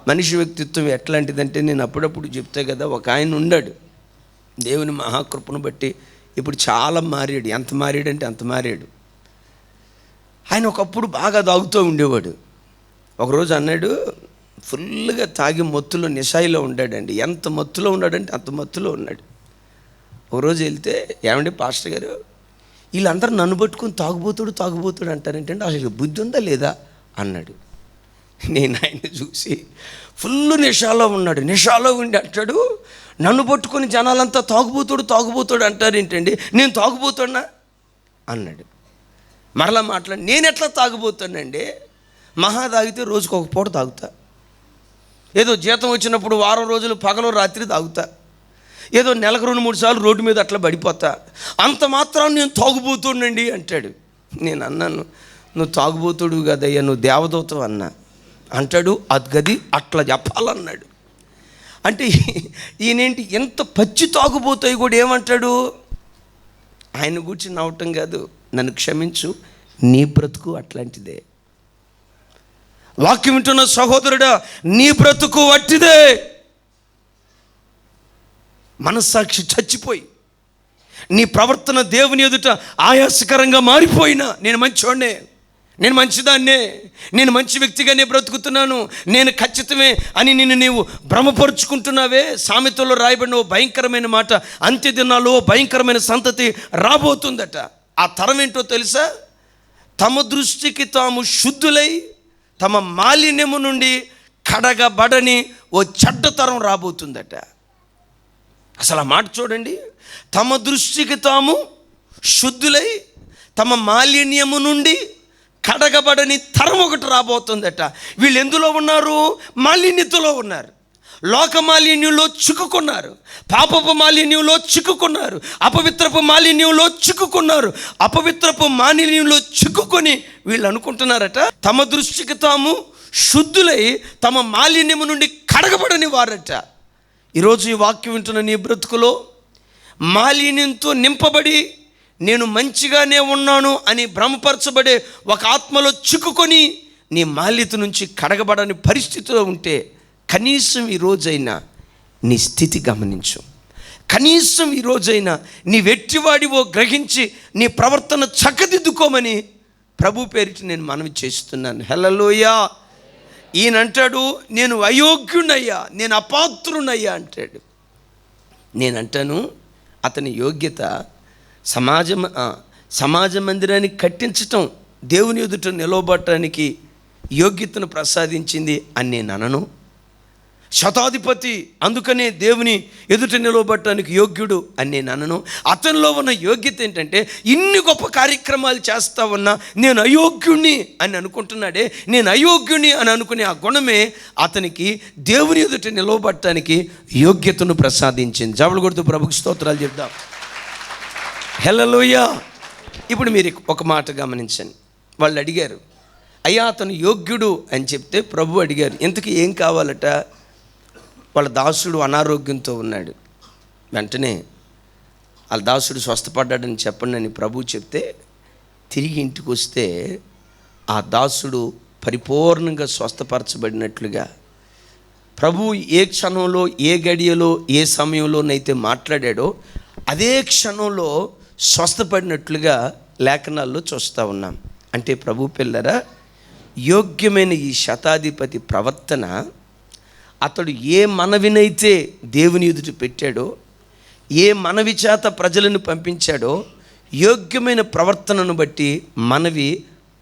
[SPEAKER 1] మనిషి వ్యక్తిత్వం ఎట్లాంటిదంటే, నేను అప్పుడప్పుడు చెప్తే కదా, ఒక ఆయన ఉన్నాడు, దేవుని మహాకృపను బట్టి ఇప్పుడు చాలా మారాడు. ఎంత మారాడంటే అంత మారాడు. ఆయన ఒకప్పుడు బాగా తాగుతూ ఉండేవాడు. ఒకరోజు అన్నాడు, ఫుల్గా తాగి మత్తులో నిశాయిలో ఉన్నాడండి. ఎంత మత్తులో ఉన్నాడంటే అంత మత్తులో ఉన్నాడు. ఒకరోజు వెళ్తే, ఏమండి పాస్టర్ గారు, వీళ్ళందరూ నన్ను పట్టుకుని తాగుబోతుడు అంటారేంటంటే, అసలు బుద్ధి ఉందా లేదా అన్నాడు. నేను ఆయన చూసి, ఫుల్ నిషాలో ఉన్నాడు, నిషాలో ఉండి అంటాడు, నన్ను పట్టుకొని జనాలంతా తాగుబోతుడు అంటారేంటండి, నేను తాగుబోతున్నా అన్నాడు. మరలా మాట్లాడి, నేను ఎట్లా తాగుబోతానండి, మహా తాగితే రోజుకు ఒక పూట తాగుతా, ఏదో జీతం వచ్చినప్పుడు వారం రోజులు పగలు రాత్రి తాగుతా, ఏదో నెలకు 2-3 సార్లు రోడ్డు మీద అట్లా పడిపోతా, అంత మాత్రాన్ని నేను తాగుబోతుండండి అంటాడు. నేను అన్నాను, నువ్వు తాగుబోతుడు కదయ్యా, నువ్వు దేవదూతం అన్నా. అంటాడు, అది గది అట్లా చెప్పాలన్నాడు. అంటే ఈయనేంటి ఎంత పచ్చి తాగుబోతాయి కూడా ఏమంటాడు, ఆయన గురించి నవ్వటం కాదు, నన్ను క్షమించు, నీ బ్రతుకు అట్లాంటిదే. వాక్యం వింటున్న సహోదరుడా, నీ బ్రతుకు అట్టిదే. మనస్సాక్షి చచ్చిపోయి నీ ప్రవర్తన దేవుని ఎదుట ఆయాసకరంగా మారిపోయినా, నేను మంచోడ్నే, నేను మంచిదాన్నే, నేను మంచి వ్యక్తిగానే బ్రతుకుతున్నాను, నేను ఖచ్చితమే అని నిన్ను నీవు భ్రమపరుచుకుంటున్నావే. సామెతలో రాయబడిన ఓ భయంకరమైన మాట, అంత్య దినాల్లో భయంకరమైన సంతతి రాబోతుందట. ఆ తరం ఏంటో తెలుసా? తమ దృష్టికి తాము శుద్ధులై తమ మాలిన్యము నుండి కడగబడని ఓ చెడ్డ తరం రాబోతుందట. అసలు ఆ మాట చూడండి. తమ దృష్టికి తాము శుద్ధులై తమ మాలిన్యము నుండి కడగబడని తరం ఒకటి రాబోతుందట. వీళ్ళు ఎందులో ఉన్నారు? మాలిన్యతలో ఉన్నారు. లోక మాలిన్యంలో చిక్కుకున్నారు, పాపపు మాలిన్యంలో చిక్కుకున్నారు, అపవిత్రపు మాలిన్యంలో చిక్కుకున్నారు. అపవిత్రపు మాలిన్యంలో చిక్కుకొని వీళ్ళు అనుకుంటున్నారట తమ దృష్టికి తాము శుద్ధులై తమ మాలిన్యము నుండి కడగబడని వారట. ఈరోజు ఈ వాక్యం వింటున్న నీ బ్రతుకులో మాలిన్యంతో నింపబడి నేను మంచిగానే ఉన్నాను అని భ్రమపరచబడే ఒక ఆత్మలో చిక్కుకొని నీ మాలిన్యత నుంచి కడగబడని పరిస్థితిలో ఉంటే కనీసం ఈ రోజైనా నీ స్థితి గమనించు. కనీసం ఈ రోజైనా నీ వెట్టివాడివో గ్రహించి నీ ప్రవర్తన చక్కదిద్దుకోమని ప్రభు పేరిటి నేను మనవి చేస్తున్నాను. హల్లెలూయా. ఈయన అంటాడు, నేను అయోగ్యునయ్యా, నేను అపాత్రునయ్యా అంటాడు. నేనంటాను, అతని యోగ్యత సమాజ మందిరాన్ని కట్టించటం, దేవుని ఎదుట నిలవబడటానికి యోగ్యతను ప్రసాదించింది అని నేను అనను. శతాధిపతి అందుకనే దేవుని ఎదుట నిలవబడటానికి యోగ్యుడు అని నేను అనను. అతనిలో ఉన్న యోగ్యత ఏంటంటే ఇన్ని గొప్ప కార్యక్రమాలు చేస్తా ఉన్నా నేను అయోగ్యుణ్ణి అని అనుకుంటున్నాడే. నేను అయోగ్యుణ్ణి అని అనుకునే ఆ గుణమే అతనికి దేవుని ఎదుట నిలవబడటానికి యోగ్యతను ప్రసాదించింది. జవలు కొడుతూ ప్రభుకి స్తోత్రాలు చెప్దాం. హల్లెలూయా. ఇప్పుడు మీరు ఒక మాట గమనించండి. వాళ్ళు అడిగారు, అయ్యా అతను యోగ్యుడు అని చెప్తే ప్రభు అడిగారు, ఇంతకీ ఏం కావాలట? వాళ్ళ దాసుడు అనారోగ్యంతో ఉన్నాడు. వెంటనే వాళ్ళ దాసుడు స్వస్థపడ్డాడని చెప్పండి అని ప్రభు చెప్తే తిరిగి ఇంటికి వస్తే ఆ దాసుడు పరిపూర్ణంగా స్వస్థపరచబడినట్లుగా ప్రభు ఏ క్షణంలో, ఏ గడియలో, ఏ సమయంలోనైతే మాట్లాడాడో అదే క్షణంలో స్వస్థపడినట్లుగా లేఖనాల్లో చూస్తూ ఉన్నాం. అంటే ప్రభు పిల్లరా, యోగ్యమైన ఈ శతాధిపతి ప్రవర్తన అతడు ఏ మనవినైతే దేవుని ఎదుట పెట్టాడో, ఏ మనవి చేత ప్రజలను పంపించాడో యోగ్యమైన ప్రవర్తనను బట్టి మనవి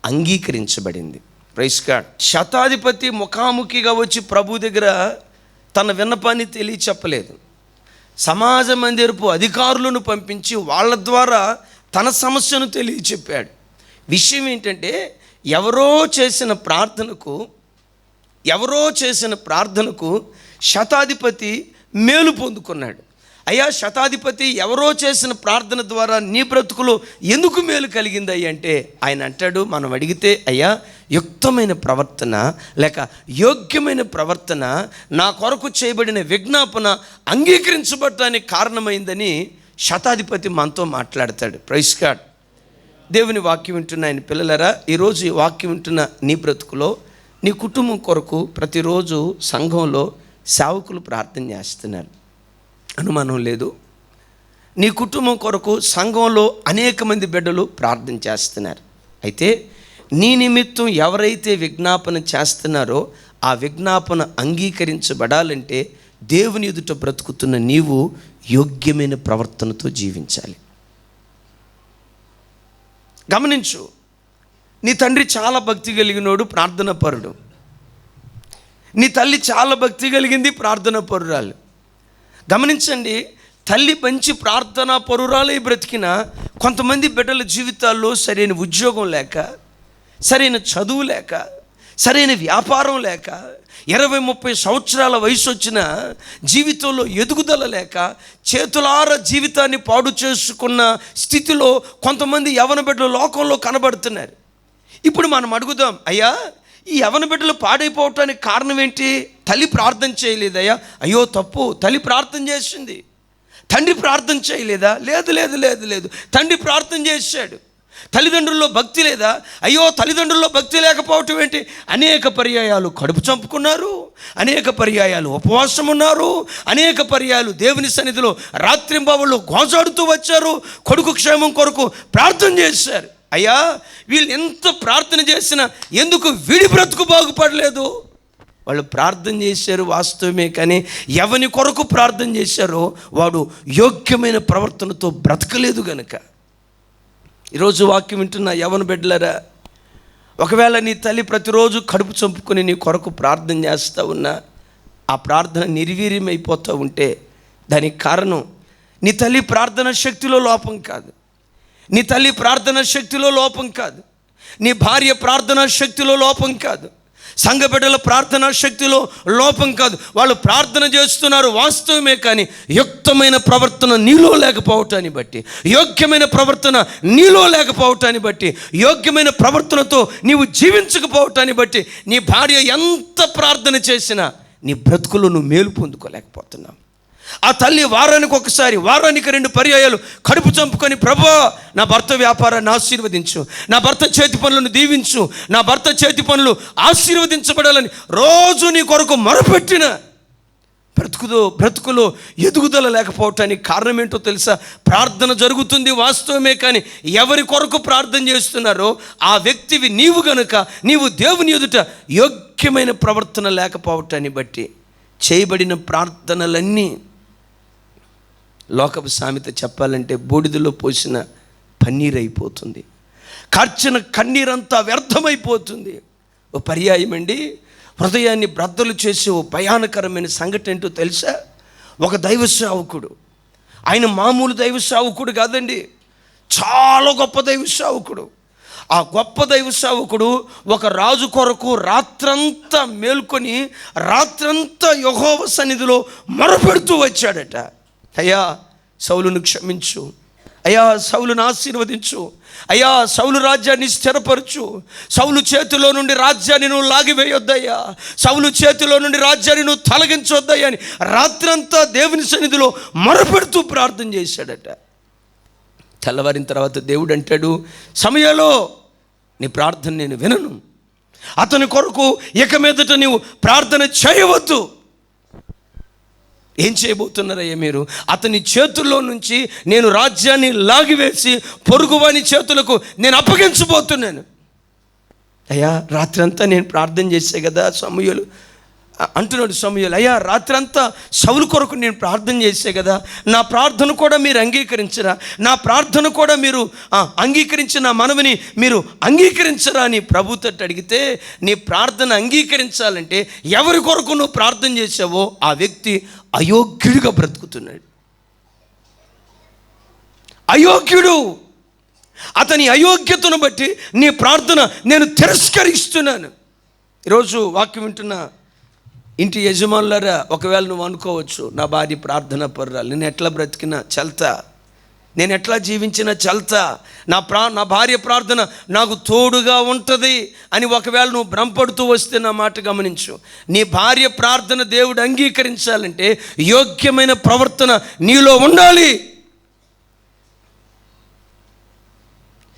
[SPEAKER 1] అంగీకరించబడింది. Praise God. శతాధిపతి ముఖాముఖిగా వచ్చి ప్రభు దగ్గర తన విన్నపాన్ని తెలియచెప్పలేదు. సమాజ మందిరపు అధికారులను పంపించి వాళ్ళ ద్వారా తన సమస్యను తెలియచెప్పాడు. విషయం ఏంటంటే ఎవరో చేసిన ప్రార్థనకు శతాధిపతి మేలు పొందుకున్నాడు. అయ్యా శతాధిపతి, ఎవరో చేసిన ప్రార్థన ద్వారా నీ బ్రతుకులో ఎందుకు మేలు కలిగింది అంటే ఆయన అంటాడు, మనం అడిగితే అయ్యా యుక్తమైన ప్రవర్తన లేక యోగ్యమైన ప్రవర్తన నా కొరకు చేయబడిన విజ్ఞాపన అంగీకరించబడటానికి కారణమైందని శతాధిపతి మనతో మాట్లాడతాడు. Praise God. దేవుని వాక్యం వింటున్న ఆయన పిల్లలరా, ఈరోజు ఈ వాక్యం వింటున్న నీ బ్రతుకులో నీ కుటుంబం కొరకు ప్రతిరోజు సంఘంలో సేవకులు ప్రార్థన చేస్తున్నారు, అనుమానం లేదు. నీ కుటుంబం కొరకు సంఘంలో అనేక మంది బిడ్డలు ప్రార్థన చేస్తున్నారు. అయితే నీ నిమిత్తం ఎవరైతే విజ్ఞాపన చేస్తున్నారో ఆ విజ్ఞాపన అంగీకరించబడాలంటే దేవుని ఎదుట బ్రతుకుతున్న నీవు యోగ్యమైన ప్రవర్తనతో జీవించాలి. గమనించు, నీ తండ్రి చాలా భక్తి కలిగినోడు, ప్రార్థన పరుడు. నీ తల్లి చాలా భక్తి కలిగింది, ప్రార్థన పరురాలు. గమనించండి, తల్లి మంచి ప్రార్థనా పరురాలై బ్రతికిన కొంతమంది బిడ్డల జీవితాల్లో సరైన ఉద్యోగం లేక, సరైన చదువు లేక, సరైన వ్యాపారం లేక, 20-30 సంవత్సరాల వయసు వచ్చిన జీవితంలో ఎదుగుదల లేక చేతులార జీవితాన్ని పాడు చేసుకున్న స్థితిలో కొంతమంది యవ్వన బిడ్డలు లోకంలో కనబడుతున్నారు. ఇప్పుడు మనం అడుగుదాం, అయ్యా ఈ యవ్వన బిడ్డలు పాడైపోవటానికి కారణం ఏంటి? తల్లి ప్రార్థన చేయలేదయ్యా? అయ్యో తప్పు, తల్లి ప్రార్థన చేసింది. తండ్రి ప్రార్థన చేయలేదా? లేదు లేదు లేదు లేదు, తండ్రి ప్రార్థన చేశాడు. తల్లిదండ్రుల్లో భక్తి లేదా? అయ్యో తల్లిదండ్రుల్లో భక్తి లేకపోవటం ఏంటి? అనేక పర్యాయాలు కడుపు చంపుకున్నారు, అనేక పర్యాయాలు ఉపవాసం ఉన్నారు, అనేక పర్యాయాలు దేవుని సన్నిధిలో రాత్రింబవళ్ళు గోజాడుతూ వచ్చారు, కొడుకు క్షేమం కొరకు ప్రార్థన చేశారు. అయ్యా వీళ్ళు ఎంత ప్రార్థన చేసినా ఎందుకు వీడి బ్రతుకు బాగుపడలేదు? వాళ్ళు ప్రార్థన చేశారు వాస్తవమే, కానీ ఎవని కొరకు ప్రార్థన చేశారో వాడు యోగ్యమైన ప్రవర్తనతో బ్రతకలేదు గనుక. ఈరోజు వాక్యం వింటున్న యవన బిడ్డలారా, ఒకవేళ నీ తల్లి ప్రతిరోజు కడుపు చంపుకొని నీ కొరకు ప్రార్థన చేస్తూ ఉన్నా ఆ ప్రార్థన నిర్వీర్యమైపోతూ ఉంటే దానికి కారణం నీ తల్లి ప్రార్థన శక్తిలో లోపం కాదు, నీ తల్లి ప్రార్థన శక్తిలో లోపం కాదు, నీ భార్య ప్రార్థనా శక్తిలో లోపం కాదు, సంఘ బిడ్డల ప్రార్థనా శక్తిలో లోపం కాదు. వాళ్ళు ప్రార్థన చేస్తున్నారు వాస్తవమే, కానీ యుక్తమైన ప్రవర్తన నీలో లేకపోవటాన్ని బట్టి, యోగ్యమైన ప్రవర్తన నీలో లేకపోవటాన్ని బట్టి, యోగ్యమైన ప్రవర్తనతో నీవు జీవించకపోవటాన్ని బట్టి నీ భార్య ఎంత ప్రార్థన చేసినా నీ బ్రతుకులో నువ్వు మేలు పొందుకోలేకపోతున్నావు. ఆ తల్లి వారానికి ఒకసారి, వారానికి 2 పర్యాయాలు కడుపు చంపుకొని, ప్రభువా నా భర్త వ్యాపారాన్ని ఆశీర్వదించు, నా భర్త చేతి పనులను దీవించు, నా భర్త చేతి పనులు ఆశీర్వదించబడాలని రోజు నీ కొరకు మొరపెట్టిన బ్రతుకులో ఎదుగుదల లేకపోవటానికి కారణం ఏంటో తెలుసా? ప్రార్థన జరుగుతుంది వాస్తవమే, కానీ ఎవరి కొరకు ప్రార్థన చేస్తున్నారో ఆ వ్యక్తివి నీవు గనుక నీవు దేవుని ఎదుట యోగ్యమైన ప్రవర్తన లేకపోవటాన్ని బట్టి చేయబడిన ప్రార్థనలన్నీ లోకపు సామెత చెప్పాలంటే బూడిదలో పోసిన పన్నీరు అయిపోతుంది, కార్చిన కన్నీరంతా వ్యర్థమైపోతుంది. ఓ పర్యాయం అండి, హృదయాన్ని బ్రద్దలు చేసే ఓ భయానకరమైన సంఘటన ఏంటో తెలుసా? ఒక దైవ సేవకుడు, ఆయన మామూలు దైవ సేవకుడు కాదండి, చాలా గొప్ప దైవ సేవకుడు. ఆ గొప్ప దైవ సేవకుడు ఒక రాజు కొరకు రాత్రంతా మేల్కొని రాత్రంతా యెహోవా సన్నిధిలో మొరపెడుతూ వచ్చాడట. అయ్యా సౌలును క్షమించు, అయ్యా సౌలును ఆశీర్వదించు, అయ్యా సౌలు రాజ్యాన్ని స్థిరపరచు, సౌలు చేతిలో నుండి రాజ్యాన్ని నువ్వు లాగివేయొద్దయ్యా, సౌలు చేతిలో నుండి రాజ్యాన్ని నువ్వు తొలగించొద్దయ్యా అని రాత్రంతా దేవుని సన్నిధిలో మొరపెడుతూ ప్రార్థన చేశాడట. తెల్లవారిన తర్వాత దేవుడు అంటాడు, సమయంలో నీ ప్రార్థన నేను వినను, అతని కొరకు ఇక మీదట నీవు ప్రార్థన చేయవద్దు. ఏం చేయబోతున్నారయ్యా మీరు? అతని చేతుల్లో నుంచి నేను రాజ్యాన్ని లాగివేసి పొరుగువాని చేతులకు నేను అప్పగించబోతున్నాను. అయ్యా రాత్రంతా నేను ప్రార్థన చేసే కదా సమూయేలు అంటున్నాడు. సమూయేలు, అయ్యా రాత్రంతా సౌలు కొరకు నేను ప్రార్థన చేసే కదా, నా ప్రార్థన కూడా మీరు అంగీకరించరా? నా ప్రార్థన కూడా మీరు అంగీకరించిన నా మనవిని మీరు అంగీకరించరా అని ప్రభుతో అడిగితే, నీ ప్రార్థన అంగీకరించాలంటే ఎవరి కొరకు నువ్వు ప్రార్థన చేసావో ఆ వ్యక్తి అయోగ్యుడిగా బ్రతుకుతున్నాడు. అయోగ్యుడు, అతని అయోగ్యతను బట్టి నీ ప్రార్థన నేను తిరస్కరిస్తున్నాను. ఈరోజు వాక్యం వింటున్న ఇంటి యజమానులారా, ఒకవేళ నువ్వు అనుకోవచ్చు, నా భార్య ప్రార్థన పర్రాలు, నేను ఎట్లా బ్రతికినా చల్తా, నేను ఎట్లా జీవించినా చల్తా, నా భార్య ప్రార్థన నాకు తోడుగా ఉంటుంది అని ఒకవేళ నువ్వు భ్రమపడుతూ వస్తే నా మాట గమనించు. నీ భార్య ప్రార్థన దేవుడు అంగీకరించాలంటే యోగ్యమైన ప్రవర్తన నీలో ఉండాలి.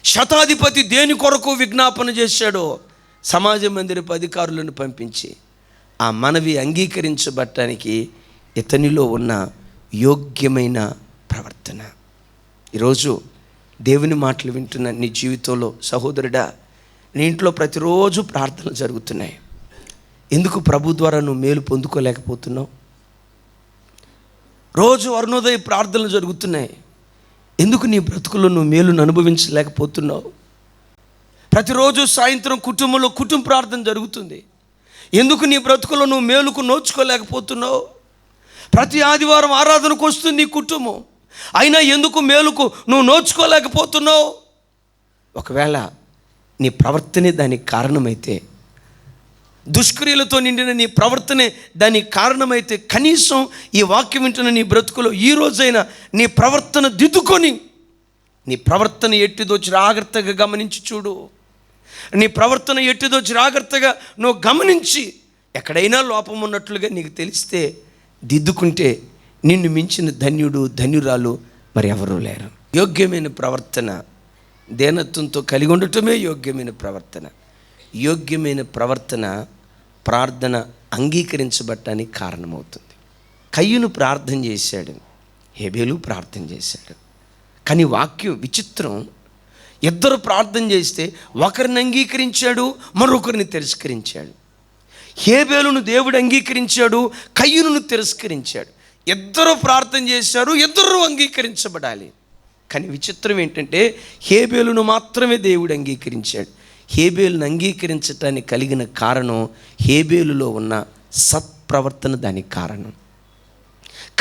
[SPEAKER 1] శతాధిపతి దేని కొరకు విజ్ఞాపన చేశాడో సమాజ మందిరపు అధికారులను పంపించి ఆ మనవి అంగీకరించబడటానికి ఇతనిలో ఉన్న యోగ్యమైన ప్రవర్తన. ఈరోజు దేవుని మాటలు వింటున్న నీ జీవితంలో సహోదరుడా, నీ ఇంట్లో ప్రతిరోజు ప్రార్థనలు జరుగుతున్నాయి. ఎందుకు ప్రభు ద్వారా నువ్వు మేలు పొందుకోలేకపోతున్నావు? రోజు అరుణోదయ ప్రార్థనలు జరుగుతున్నాయి, ఎందుకు నీ బ్రతుకుల్లో నువ్వు మేలును అనుభవించలేకపోతున్నావు? ప్రతిరోజు సాయంత్రం కుటుంబంలో కుటుంబ ప్రార్థన జరుగుతుంది, ఎందుకు నీ బ్రతుకుల్లో నువ్వు మేలుకు నోచుకోలేకపోతున్నావు? ప్రతి ఆదివారం ఆరాధనకు వస్తుంది నీ కుటుంబం, అయినా ఎందుకు మేలుకు నువ్వు నోచుకోలేకపోతున్నావు? ఒకవేళ నీ ప్రవర్తనే దానికి కారణమైతే, దుష్క్రియలతో నిండిన నీ ప్రవర్తనే దానికి కారణమైతే, కనీసం ఈ వాక్యం వింటున్న నీ బ్రతుకులో ఈ రోజైనా నీ ప్రవర్తన దిద్దుకొని, నీ ప్రవర్తన ఎట్టిదో జాగ్రత్తగా గమనించి చూడు. నీ ప్రవర్తన ఎట్టిదో జాగ్రత్తగా నువ్వు గమనించి ఎక్కడైనా లోపం ఉన్నట్లుగా నీకు తెలిస్తే దిద్దుకుంటే నిన్ను మించిన ధన్యుడు ధన్యురాలు మరి ఎవరూ లేరు. యోగ్యమైన ప్రవర్తన దేనత్వంతో కలిగి ఉండటమే యోగ్యమైన ప్రవర్తన. యోగ్యమైన ప్రవర్తన ప్రార్థన అంగీకరించబడటానికి కారణమవుతుంది. కయ్యూను ప్రార్థన చేశాడు, హేబేలు ప్రార్థన చేశాడు, కానీ వాక్యం విచిత్రం. ఇద్దరు ప్రార్థన చేస్తే ఒకరిని అంగీకరించాడు, మరొకరిని తిరస్కరించాడు. హేబేలును దేవుడు అంగీకరించాడు, కయ్యూనును తిరస్కరించాడు. ఇద్దరు ప్రార్థన చేశారు, ఇద్దరు అంగీకరించబడాలి. కానీ విచిత్రం ఏంటంటే హేబేలును మాత్రమే దేవుడు అంగీకరించాడు. హేబేలును అంగీకరించటానికి కలిగిన కారణం హేబేలులో ఉన్న సత్ప్రవర్తన దానికి కారణం.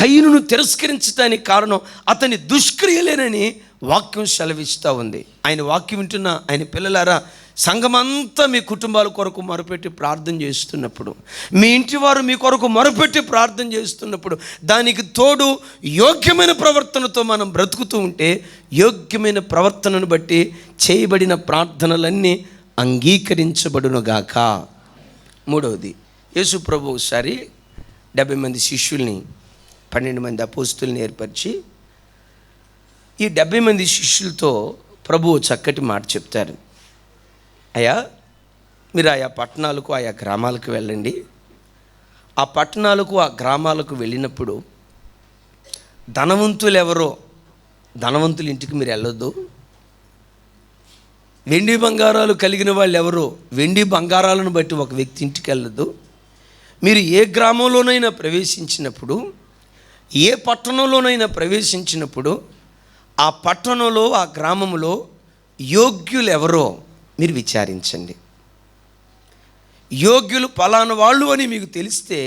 [SPEAKER 1] కయ్యూనును తిరస్కరించడానికి కారణం అతని దుష్క్రియలేనని వాక్యం సెలవిస్తూ ఉంది. ఆయన వాక్యం వింటున్న ఆయన పిల్లలారా, సంఘమంతా మీ కుటుంబాల కొరకు మొరపెట్టి ప్రార్థన చేస్తున్నప్పుడు, మీ ఇంటి వారు మీ కొరకు మొరపెట్టి ప్రార్థన చేస్తున్నప్పుడు, దానికి తోడు యోగ్యమైన ప్రవర్తనతో మనం బ్రతుకుతూ ఉంటే, యోగ్యమైన ప్రవర్తనను బట్టి చేయబడిన ప్రార్థనలన్నీ అంగీకరించబడునుగాక. మూడవది, యేసు ప్రభు ఒకసారి 70 మంది శిష్యుల్ని 12 మంది అపోస్తుల్ని ఏర్పరిచి ఈ 70 మంది శిష్యులతో ప్రభువు చక్కటి మాట చెప్తారు. అయ్యా, మీరు ఆయా పట్టణాలకు ఆయా గ్రామాలకు వెళ్ళండి. ఆ పట్టణాలకు ఆ గ్రామాలకు వెళ్ళినప్పుడు ధనవంతులు ఎవరో, ధనవంతుల ఇంటికి మీరు వెళ్ళొద్దు. వెండి బంగారాలు కలిగిన వాళ్ళు ఎవరో, వెండి బంగారాలను బట్టి ఒక వ్యక్తి ఇంటికి వెళ్ళొద్దు. మీరు ఏ గ్రామంలోనైనా ప్రవేశించినప్పుడు, ఏ పట్టణంలోనైనా ప్రవేశించినప్పుడు ఆ పట్టణంలో ఆ గ్రామంలో యోగ్యులు ఎవరో మీరు విచారించండి. యోగ్యులు పలానా వాళ్ళు అని మీకు తెలిస్తే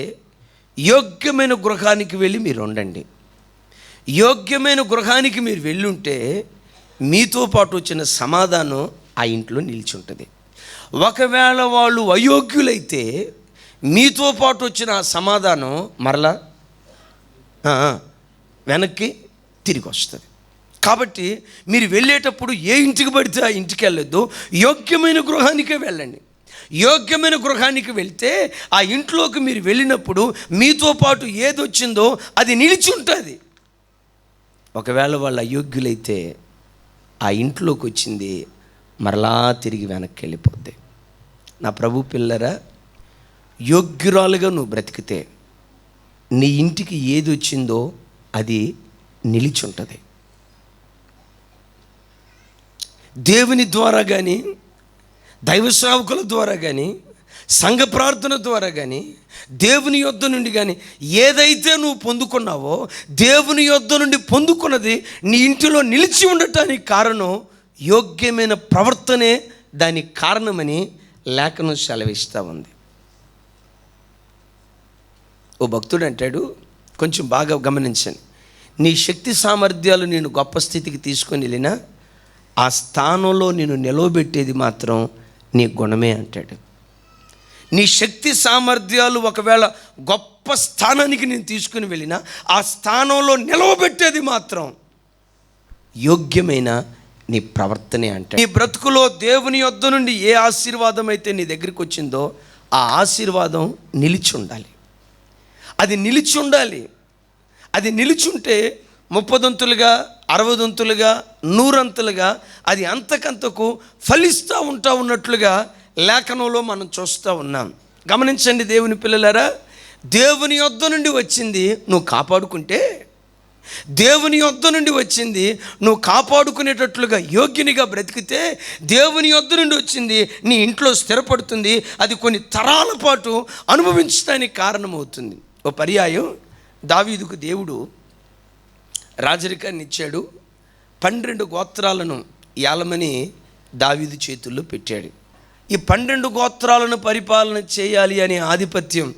[SPEAKER 1] యోగ్యమైన గృహానికి వెళ్ళి మీరు ఉండండి. యోగ్యమైన గృహానికి మీరు వెళ్ళుంటే మీతో పాటు వచ్చిన సమాధానం ఆ ఇంట్లో నిలిచి ఉంటుంది. ఒకవేళ వాళ్ళు అయోగ్యులైతే మీతో పాటు వచ్చిన ఆ సమాధానం మరలా వెనక్కి తిరిగి వస్తుంది. కాబట్టి మీరు వెళ్ళేటప్పుడు ఏ ఇంటికి పడితే ఆ ఇంటికి వెళ్ళొద్దు, యోగ్యమైన గృహానికే వెళ్ళండి. యోగ్యమైన గృహానికి వెళ్తే ఆ ఇంట్లోకి మీరు వెళ్ళినప్పుడు మీతో పాటు ఏది వచ్చిందో అది నిలిచి ఉంటుంది. ఒకవేళ వాళ్ళు అయోగ్యులైతే ఆ ఇంట్లోకి వచ్చింది మరలా తిరిగి వెనక్కి వెళ్ళిపోద్ది. నా ప్రభు పిల్లరా, యోగ్యురాలుగా నువ్వు బ్రతికితే నీ ఇంటికి ఏది వచ్చిందో అది నిలిచి ఉంటుంది. దేవుని ద్వారా కానీ, దైవ సేవకుల ద్వారా కానీ, సంఘ ప్రార్థన ద్వారా కానీ, దేవుని యొద్ద నుండి కానీ ఏదైతే నువ్వు పొందుకున్నావో, దేవుని యొద్ద నుండి పొందుకున్నది నీ ఇంటిలో నిలిచి ఉండటానికి కారణం యోగ్యమైన ప్రవర్తనే దానికి కారణమని లేఖనం సెలవిస్తూ ఉంది. ఓ భక్తుడు అంటాడు, కొంచెం బాగా గమనించండి, నీ శక్తి సామర్థ్యాలు నేను గొప్ప స్థితికి తీసుకొని వెళ్ళినా ఆ స్థానంలో నేను నిలవబెట్టేది మాత్రం నీ గుణమే అంటాడు. నీ శక్తి సామర్థ్యాలు ఒకవేళ గొప్ప స్థానానికి నేను తీసుకుని వెళ్ళినా ఆ స్థానంలో నిలవబెట్టేది మాత్రం యోగ్యమైన నీ ప్రవర్తనే అంటే. నీ బ్రతుకులో దేవుని యొద్ద నుండి ఏ ఆశీర్వాదం అయితే నీ దగ్గరికి వచ్చిందో ఆ ఆశీర్వాదం నిలిచి ఉండాలి. అది నిలిచి ఉండాలి. అది నిలిచుంటే 30 60 100 అది అంతకంతకు ఫలిస్తూ ఉన్నట్లుగా లేఖనంలో మనం చూస్తూ ఉన్నాం. గమనించండి దేవుని పిల్లలారా, దేవుని యొద్ద నుండి వచ్చింది నువ్వు కాపాడుకుంటే, దేవుని యొద్ద నుండి వచ్చింది నువ్వు కాపాడుకునేటట్లుగా యోగ్యునిగా బ్రతికితే, దేవుని యొద్ద నుండి వచ్చింది నీ ఇంట్లో స్థిరపడుతుంది. అది కొన్ని తరాల పాటు అనుభవించడానికి కారణమవుతుంది. ఓ పర్యాయం దావీదుకు దేవుడు రాజరికాన్ని ఇచ్చాడు. 12 గోత్రాలను ఏలమని దావీదు చేతుల్లో పెట్టాడు. ఈ 12 గోత్రాలను పరిపాలన చేయాలి అనే ఆధిపత్యం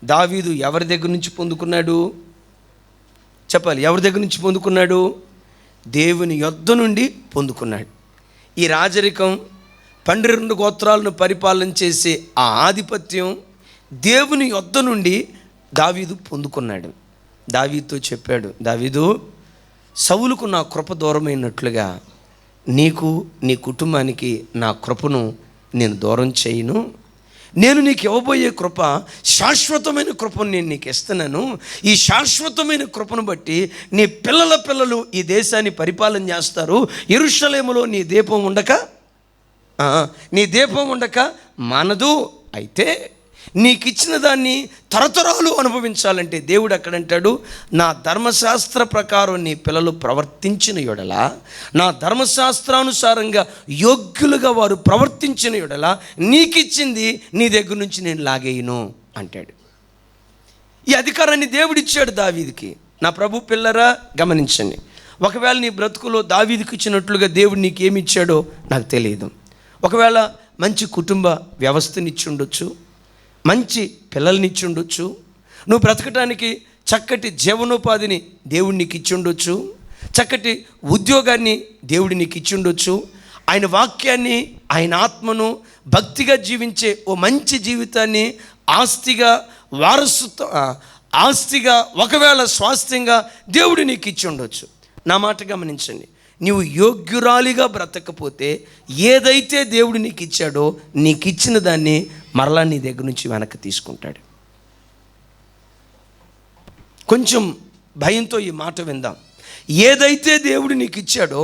[SPEAKER 1] దావీదు ఎవరి దగ్గర నుంచి పొందుకున్నాడు చెప్పాలి? ఎవరి దగ్గర నుంచి పొందుకున్నాడు? దేవుని యొద్ద నుండి పొందుకున్నాడు. ఈ రాజరికం 12 గోత్రాలను పరిపాలన చేసే ఆ ఆధిపత్యం దేవుని యొద్ద నుండి దావీదు పొందుకున్నాడు. దావీదుతో చెప్పాడు, దావీదు, సౌలుకు నా కృప దూరమైనట్లుగా నీకు నీ కుటుంబానికి నా కృపను నేను దూరం చేయను. నేను నీకు ఇవ్వబోయే కృప శాశ్వతమైన కృపను నేను నీకు ఇస్తున్నాను. ఈ శాశ్వతమైన కృపను బట్టి నీ పిల్లలు ఈ దేశాన్ని పరిపాలన చేస్తారు. యెరూషలేములో నీ దీపం ఉండక మానదు. అయితే నీకు ఇచ్చిన దాన్ని తరతరాలు అనుభవించాలంటే దేవుడు అక్కడంటాడు, నా ధర్మశాస్త్ర ప్రకారం నీ పిల్లలు ప్రవర్తించిన యెడల, నా ధర్మశాస్త్రానుసారంగా యోగ్యులుగా వారు ప్రవర్తించిన యెడల నీకు ఇచ్చింది నీ దగ్గర నుంచి నేను లాగేయను అంటాడు. ఈ అధికారాన్ని దేవుడిచ్చాడు దావీదుకి. నా ప్రభు పిల్లరా గమనించండి, ఒకవేళ నీ బ్రతుకులో దావీదుకి ఇచ్చినట్లుగా దేవుడు నీకు ఏమి ఇచ్చాడో నాకు తెలియదు. ఒకవేళ మంచి కుటుంబ వ్యవస్థనిచ్చి ఉండొచ్చు, మంచి పిల్లల్నిచ్చి ఉండొచ్చు, నువ్వు బ్రతకటానికి చక్కటి జీవనోపాధిని దేవుడు నీకు ఇచ్చి ఉండొచ్చు, చక్కటి ఉద్యోగాన్ని దేవుడు నీకు ఇచ్చి ఉండొచ్చు, ఆయన వాక్యాన్ని, ఆయన ఆత్మను భక్తిగా జీవించే ఓ మంచి జీవితాన్ని ఆస్తిగా, ఆస్తిగా, ఒకవేళ స్వాస్థ్యంగా దేవుడు నీకు ఇచ్చి ఉండొచ్చు. నా మాట గమనించండి, నీవు యోగ్యురాలిగా బ్రతకపోతే ఏదైతే దేవుడు నీకు ఇచ్చాడో నీకు ఇచ్చిన దాన్ని మరలా నీ దగ్గర నుంచి వెనక్కి తీసుకుంటాడు. కొంచెం భయంతో ఈ మాట విందాం. ఏదైతే దేవుడు నీకు ఇచ్చాడో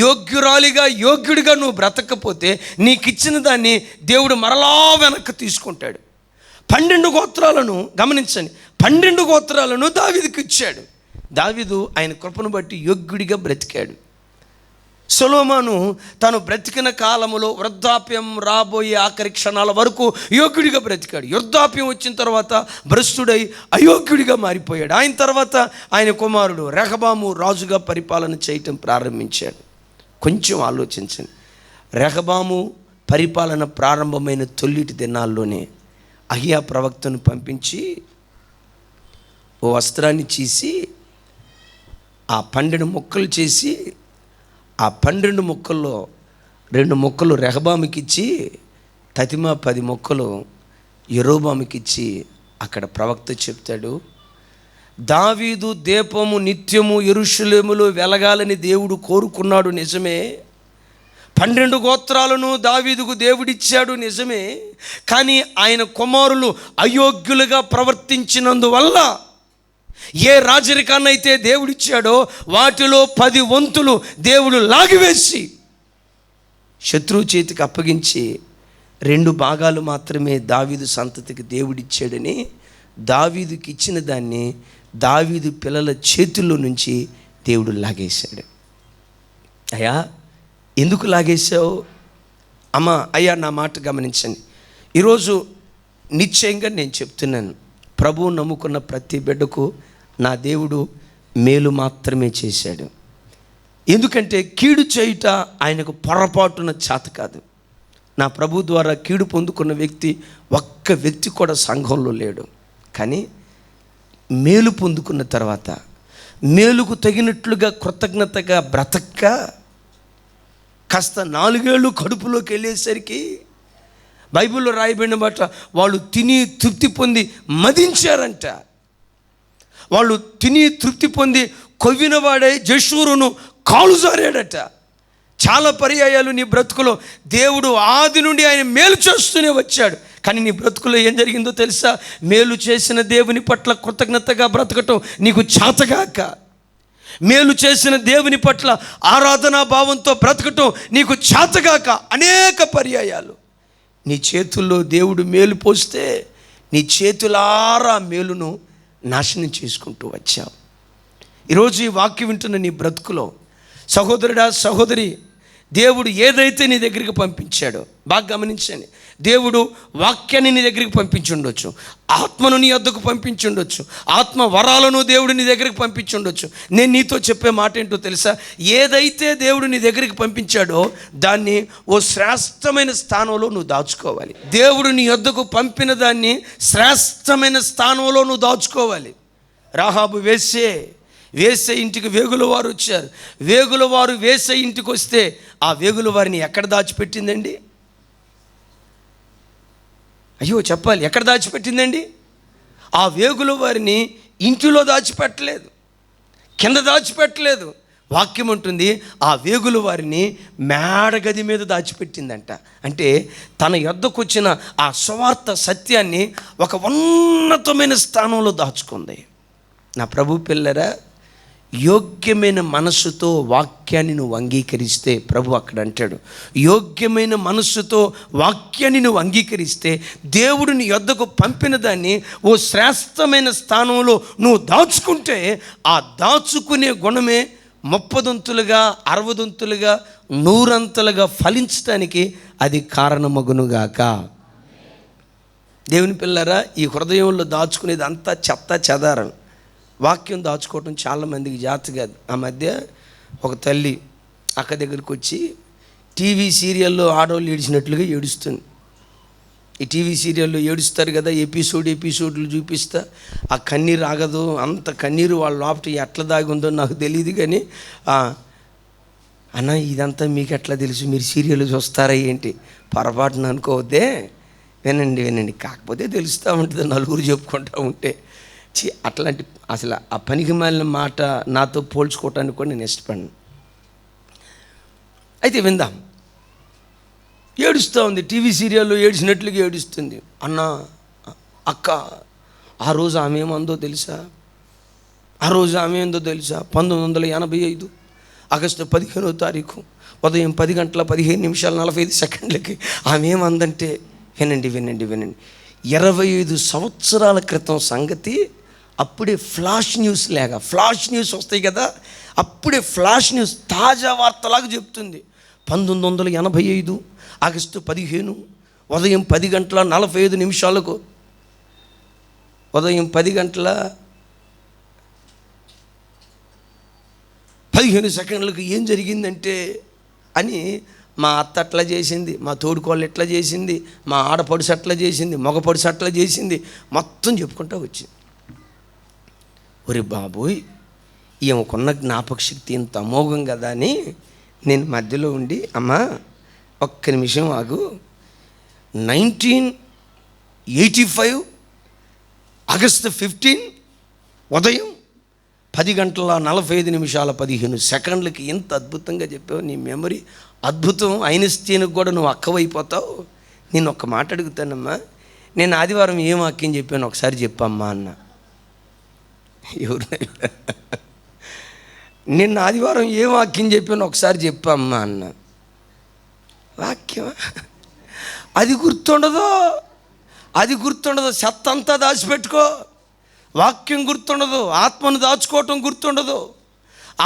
[SPEAKER 1] యోగ్యురాలిగా, యోగ్యుడిగా నువ్వు బ్రతకపోతే నీకు ఇచ్చిన దాన్ని దేవుడు మరలా వెనక్కి తీసుకుంటాడు. 12 గోత్రాలను గమనించండి, 12 గోత్రాలను దావీదుకి ఇచ్చాడు. దావీదు ఆయన కృపను బట్టి యోగ్యుడిగా బ్రతికాడు. సొలొమోను తాను బ్రతికిన కాలములో వృద్ధాప్యం రాబోయే ఆఖరి క్షణాల వరకు యోగ్యుడిగా బ్రతికాడు. వృద్ధాప్యం వచ్చిన తర్వాత భ్రష్టుడై అయోగ్యుడిగా మారిపోయాడు. ఆయన తర్వాత ఆయన కుమారుడు రెహబాము రాజుగా పరిపాలన చేయటం ప్రారంభించాడు. కొంచెం ఆలోచించండి, రెహబాము పరిపాలన ప్రారంభమైన తొలిటి దినాల్లోనే అహియా ప్రవక్తను పంపించి ఓ వస్త్రాన్ని చీసి ఆ 12 ముక్కలు చేసి ఆ 12 ముక్కల్లో 2 ముక్కలు రెహబాముకి ఇచ్చి తతిమా 10 ముక్కలు యెరోబాముకి ఇచ్చి అక్కడ ప్రవక్త చెప్తాడు, దావీదు దీపము నిత్యము యెరూషలేములో వెలగాలని దేవుడు కోరుకున్నాడు నిజమే, 12 గోత్రాలను దావీదుకు దేవుడిచ్చాడు నిజమే, కానీ ఆయన కుమారులు అయోగ్యులుగా ప్రవర్తించినందువల్ల ఏ రాజరికాన్నైతే దేవుడిచ్చాడో వాటిలో 10 వంతులు దేవుడు లాగివేసి శత్రువు చేతికి అప్పగించి 2 భాగాలు మాత్రమే దావీదు సంతతికి దేవుడిచ్చాడని దావీదుకి ఇచ్చిన దాన్ని దావీదు పిల్లల చేతుల్లో నుంచి దేవుడు లాగేశాడు. అయ్యా ఎందుకు లాగేశావు? అమ్మా అయ్యా నా మాట గమనించండి. ఈరోజు నిశ్చయంగా నేను చెప్తున్నాను, ప్రభువు నమ్ముకున్న ప్రతి బిడ్డకు నా దేవుడు మేలు మాత్రమే చేశాడు. ఎందుకంటే కీడు చేయుట ఆయనకు పొరపాటున చేత కాదు. నా ప్రభు ద్వారా కీడు పొందుకున్న వ్యక్తి ఒక్క వ్యక్తి కూడా సంఘంలో లేడు. కానీ మేలు పొందుకున్న తర్వాత మేలుకు తగినట్లుగా కృతజ్ఞతగా బ్రతక్క కాస్త 4 ఏళ్ళు కడుపులోకి వెళ్ళేసరికి బైబిల్లో రాయబడిన మాట వాళ్ళు తిని తృప్తి పొంది మదించారంట. వాళ్ళు తిని తృప్తి పొంది కొవ్వినవాడై జషూరును కాలు జారాడట. చాలా పర్యాయాలు నీ బ్రతుకులో దేవుడు ఆది నుండి ఆయన మేలు చేస్తూనే వచ్చాడు. కానీ నీ బ్రతుకులో ఏం జరిగిందో తెలుసా? మేలు చేసిన దేవుని పట్ల కృతజ్ఞతగా బ్రతకటం నీకు చేతగాక, మేలు చేసిన దేవుని పట్ల ఆరాధనా భావంతో బ్రతకటం నీకు చేతగాక అనేక పర్యాయాలు నీ చేతుల్లో దేవుడు మేలు పోస్తే నీ చేతులారా మేలును నాశనం చేసుకుంటూ వచ్చావు. ఈరోజు ఈ వాక్యం వింటున్న నీ బ్రతుకులో సహోదరుడా, సహోదరి, దేవుడు ఏదైతే నీ దగ్గరికి పంపించాడో బాగా గమనించండి. దేవుడు వాక్యాన్ని నీ దగ్గరికి పంపించి ఉండొచ్చు, ఆత్మను నీ వద్దకు పంపించి ఉండొచ్చు, ఆత్మ వరాలను దేవుడు నీ దగ్గరికి పంపించి ఉండొచ్చు. నేను నీతో చెప్పే మాట ఏంటో తెలుసా? ఏదైతే దేవుడు నీ దగ్గరికి పంపించాడో దాన్ని ఓ శ్రేష్టమైన స్థానంలో నువ్వు దాచుకోవాలి. దేవుడు నీ వద్దకు పంపిన దాన్ని శ్రేష్టమైన స్థానంలో నువ్వు దాచుకోవాలి. రాహాబు వేసే ఇంటికి వేగుల వారు వచ్చారు. వేగుల వారు వేసే ఇంటికి వస్తే ఆ వేగుల వారిని ఎక్కడ దాచిపెట్టిందండి? అయ్యో చెప్పాలి, ఎక్కడ దాచిపెట్టిందండి? ఆ వేగుల వారిని ఇంటిలో దాచిపెట్టలేదు, కింద దాచిపెట్టలేదు. వాక్యం ఉంటుంది ఆ వేగుల వారిని మేడగది మీద దాచిపెట్టిందంట. అంటే తన యొద్దకు వచ్చిన ఆ సువార్త సత్యాన్ని ఒక ఉన్నతమైన స్థానంలో దాచుకుంది. నా ప్రభు పిల్లరా, యోగ్యమైన మనస్సుతో వాక్యాన్ని నువ్వు అంగీకరిస్తే, ప్రభు అక్కడ అంటాడు, యోగ్యమైన మనస్సుతో వాక్యాన్ని నువ్వు అంగీకరిస్తే దేవుడు నీ యొద్దకు పంపిన దాన్ని ఓ శ్రేష్టమైన స్థానంలో నువ్వు దాచుకుంటే, ఆ దాచుకునే గుణమే 30 60 100 ఫలించడానికి అది కారణమగునుగాక. దేవుని పిల్లరా, ఈ హృదయంలో దాచుకునేది అంతా చెత్త చెదారం. వాక్యం దాచుకోవటం చాలామందికి జాత కాదు. ఆ మధ్య ఒక తల్లి అక్క దగ్గరికి వచ్చి టీవీ సీరియల్లో ఆడవాళ్ళు ఏడిచినట్లుగా ఏడుస్తుంది. ఈ టీవీ సీరియల్లో ఏడుస్తారు కదా, ఎపిసోడ్లు చూపిస్తా, ఆ కన్నీరు ఆగదు. అంత కన్నీరు వాళ్ళ లోపల ఎట్లా దాగి ఉందో నాకు తెలియదు. కానీ అన్న ఇదంతా మీకు ఎట్లా తెలుసు, మీరు సీరియల్ చూస్తారా ఏంటి? పొరపాటున అనుకోవద్దే, వినండి. కాకపోతే తెలుస్తూ ఉంటుంది, నలుగురు చెప్పుకుంటూ ఉంటే. అట్లాంటి అసలు ఆ పనికి మాలిన మాట నాతో పోల్చుకోవటానికి కూడా నేను ఇష్టపడను. అయితే విందాం. ఏడుస్తూ ఉంది, టీవీ సీరియల్లో ఏడిచినట్లుగా ఏడుస్తుంది. అన్న అక్క, ఆ రోజు ఆమె ఏమందో తెలుసా? 1985 ఆగస్టు 15వ తారీఖు ఉదయం 10:15 ఆమె ఏమందంటే, వినండి 25 సంవత్సరాల క్రితం సంగతి. అప్పుడే ఫ్లాష్ న్యూస్ వస్తాయి కదా, అప్పుడే ఫ్లాష్ న్యూస్ తాజా వార్తలాగా చెప్తుంది. 1985 ఆగస్టు 15 ఉదయం 10:45 ఉదయం 10:15 ఏం జరిగిందంటే అని మా అత్త అట్లా చేసింది, మా తోడుకోళ్ళు ఎట్లా చేసింది, మా ఆడపడుసు అట్లా చేసింది, మగపడుసు అట్లా చేసింది, మొత్తం చెప్పుకుంటూ వచ్చింది. ఒరే బాబోయ్, ఈమెకున్న జ్ఞాపక శక్తి ఇంత అమోఘం కదా అని నేను మధ్యలో ఉండి, అమ్మా ఒక్క నిమిషం ఆగు, 1985 ఆగస్టు 15 ఉదయం 10:45 ఎంత అద్భుతంగా చెప్పావు. నీ మెమరీ అద్భుతం. ఐన్స్టీన్కి కూడా నువ్వు అక్కవైపోతావు. నేను ఒక్క మాట అడుగుతానమ్మా, నేను ఆదివారం ఏం వాక్యం చెప్పాను ఒకసారి చెప్పమ్మా అన్న. ఎవరు నిన్న ఆదివారం ఏం వాక్యం చెప్పాను ఒకసారి చెప్పమ్మా అన్న. వాక్యమా? అది గుర్తుండదు. చెత్త అంతా దాచిపెట్టుకో. వాక్యం గుర్తుండదు, ఆత్మను దాచుకోవటం గుర్తుండదు,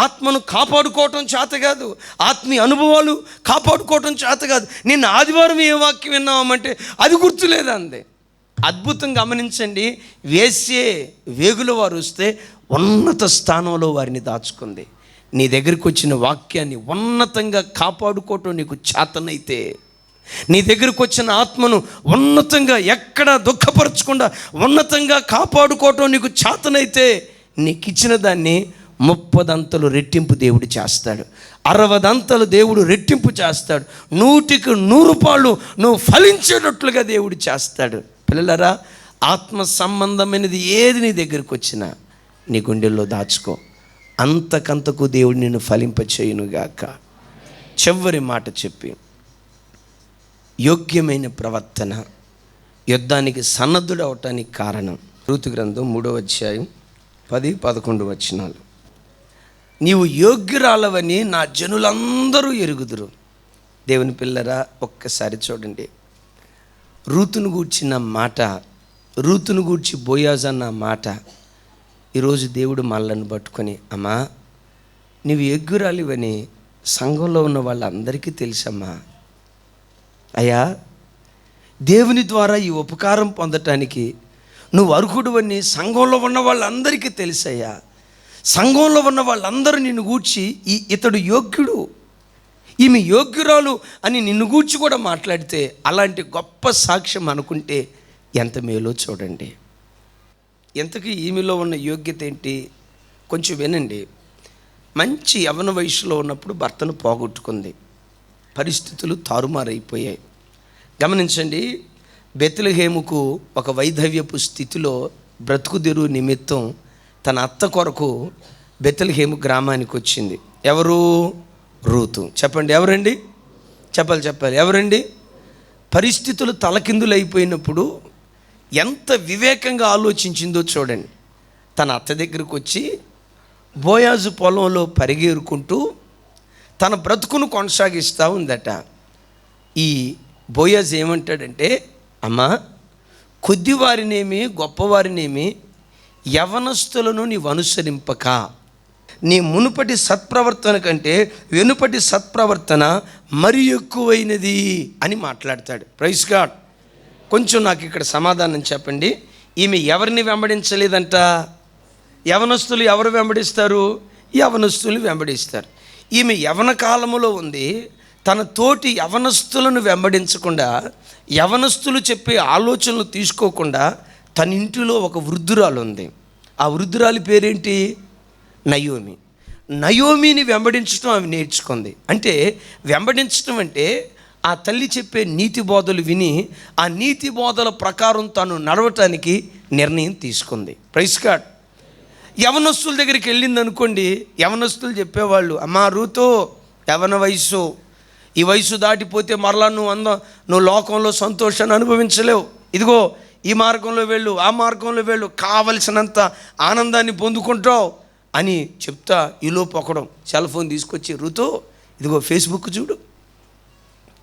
[SPEAKER 1] ఆత్మను కాపాడుకోవటం చేత కాదు, ఆత్మీయ అనుభవాలు కాపాడుకోవటం చేత కాదు. నిన్న ఆదివారం ఏ వాక్యం విన్నామంటే అది గుర్తులేదండి. అద్భుతం గమనించండి. వేగుల వారు వస్తే ఉన్నత స్థానంలో వారిని దాచుకుంది. నీ దగ్గరికి వచ్చిన వాక్యాన్ని ఉన్నతంగా కాపాడుకోవటం నీకు చేతనైతే, నీ దగ్గరకు వచ్చిన ఆత్మను ఉన్నతంగా ఎక్కడ దుఃఖపరచకుండా ఉన్నతంగా కాపాడుకోవటం నీకు చేతనైతే, నీకు ఇచ్చిన దాన్ని 30 రెట్టింపు దేవుడు చేస్తాడు, 60 దేవుడు రెట్టింపు చేస్తాడు, 100కి 100 నువ్వు ఫలించేటట్లుగా దేవుడు చేస్తాడు. పిల్లలారా, ఆత్మ సంబంధమైనది ఏది నీ దగ్గరికి వచ్చినా నీ గుండెల్లో దాచుకో. అంతకంతకు దేవుడు నిన్ను ఫలింపచేయునుగాక. చివరి మాట చెప్పి, యోగ్యమైన ప్రవర్తన యుద్ధానికి సన్నద్ధుడు అవటానికి కారణం. రూతు గ్రంథం 3వ అధ్యాయం 10-11 వచనాలు. నీవు యోగ్యురాలవని నా జనులందరూ ఎరుగుదురు. దేవుని పిల్లరా, ఒక్కసారి చూడండి. రూతును గూర్చిన మాట, రూతును గూర్చి బోయాజు అన్న మాట ఈరోజు దేవుడు మళ్ళను పట్టుకొని, అమ్మా నీవు యోగ్యురాలివని సంఘంలో ఉన్న వాళ్ళందరికీ తెలుసమ్మా. అయ్యా, దేవుని ద్వారా ఈ ఉపకారం పొందటానికి నువ్వు అర్హుడువని సంఘంలో ఉన్న వాళ్ళందరికీ తెలుసయ్యా. సంఘంలో ఉన్న వాళ్ళందరూ నిన్ను గూర్చి ఇతడు యోగ్యుడు, ఈమె యోగ్యురాలు అని నిన్ను గూర్చి కూడా మాట్లాడితే, అలాంటి గొప్ప సాక్ష్యం అనుకుంటే ఎంత మేలో చూడండి. ఎంతకీ ఈమెలో ఉన్న యోగ్యత ఏంటి? కొంచెం వినండి. మంచి యవ్వన వయసులో ఉన్నప్పుడు భర్తను పోగొట్టుకుంది, పరిస్థితులు తారుమారైపోయాయి. గమనించండి, బెత్లెహేముకు ఒక వైధవ్యపు స్థితిలో బ్రతుకుదెరువు నిమిత్తం తన అత్త కొరకు బెత్లెహేము గ్రామానికి వచ్చింది. ఎవరు? రూతు. చెప్పండి, ఎవరండి? చెప్పాలి. ఎవరండి? పరిస్థితులు తలకిందులు అయిపోయినప్పుడు ఎంత వివేకంగా ఆలోచించిందో చూడండి. తన అత్త దగ్గరకు వచ్చి బోయాజు పొలంలో పరిగెరుకుంటూ తన బ్రతుకును కొనసాగిస్తూ ఉందట. ఈ బోయాజు ఏమంటాడంటే, అమ్మా, కొద్దివారినేమి గొప్పవారినేమి యవనస్తులను నీవు అనుసరింపక, నీ మునుపటి సత్ప్రవర్తన కంటే వెనుపటి సత్ప్రవర్తన మరి ఎక్కువైనది అని మాట్లాడతాడు. Praise God. కొంచెం నాకు ఇక్కడ సమాధానం చెప్పండి. ఈమె ఎవరిని వెంబడించలేదంట? యవనస్తులు ఎవరు వెంబడిస్తారు? యవనస్తులు వెంబడిస్తారు. ఈమె యవన కాలములో ఉంది. తన తోటి యవనస్తులను వెంబడించకుండా, యవనస్తులు చెప్పే ఆలోచనలు తీసుకోకుండా తన ఇంటిలో ఒక వృద్ధురాలు ఉంది. ఆ వృద్ధురాలి పేరేంటి? నయోమి. నయోమిని వెంబడించడం ఆమె నేర్చుకుంది. అంటే వెంబడించడం అంటే ఆ తల్లి చెప్పే నీతి బోధలు విని ఆ నీతి బోధల ప్రకారం తను నడవటానికి నిర్ణయం తీసుకుంది. Praise God. యవనస్తుల దగ్గరికి వెళ్ళింది అనుకోండి, యవనస్తులు చెప్పేవాళ్ళు, అమ్మా రూతో, యవన వయసు, ఈ వయసు దాటిపోతే మరలా నువ్వు లోకంలో సంతోషాన్ని అనుభవించలేవు. ఇదిగో ఈ మార్గంలో వెళ్ళు, ఆ మార్గంలో వెళ్ళు, కావలసినంత ఆనందాన్ని పొందుకుంటావు అని చెప్తా ఈలోపు ఒకడం సెల్ ఫోన్ తీసుకొచ్చి, రుతో ఇదిగో ఫేస్బుక్ చూడు,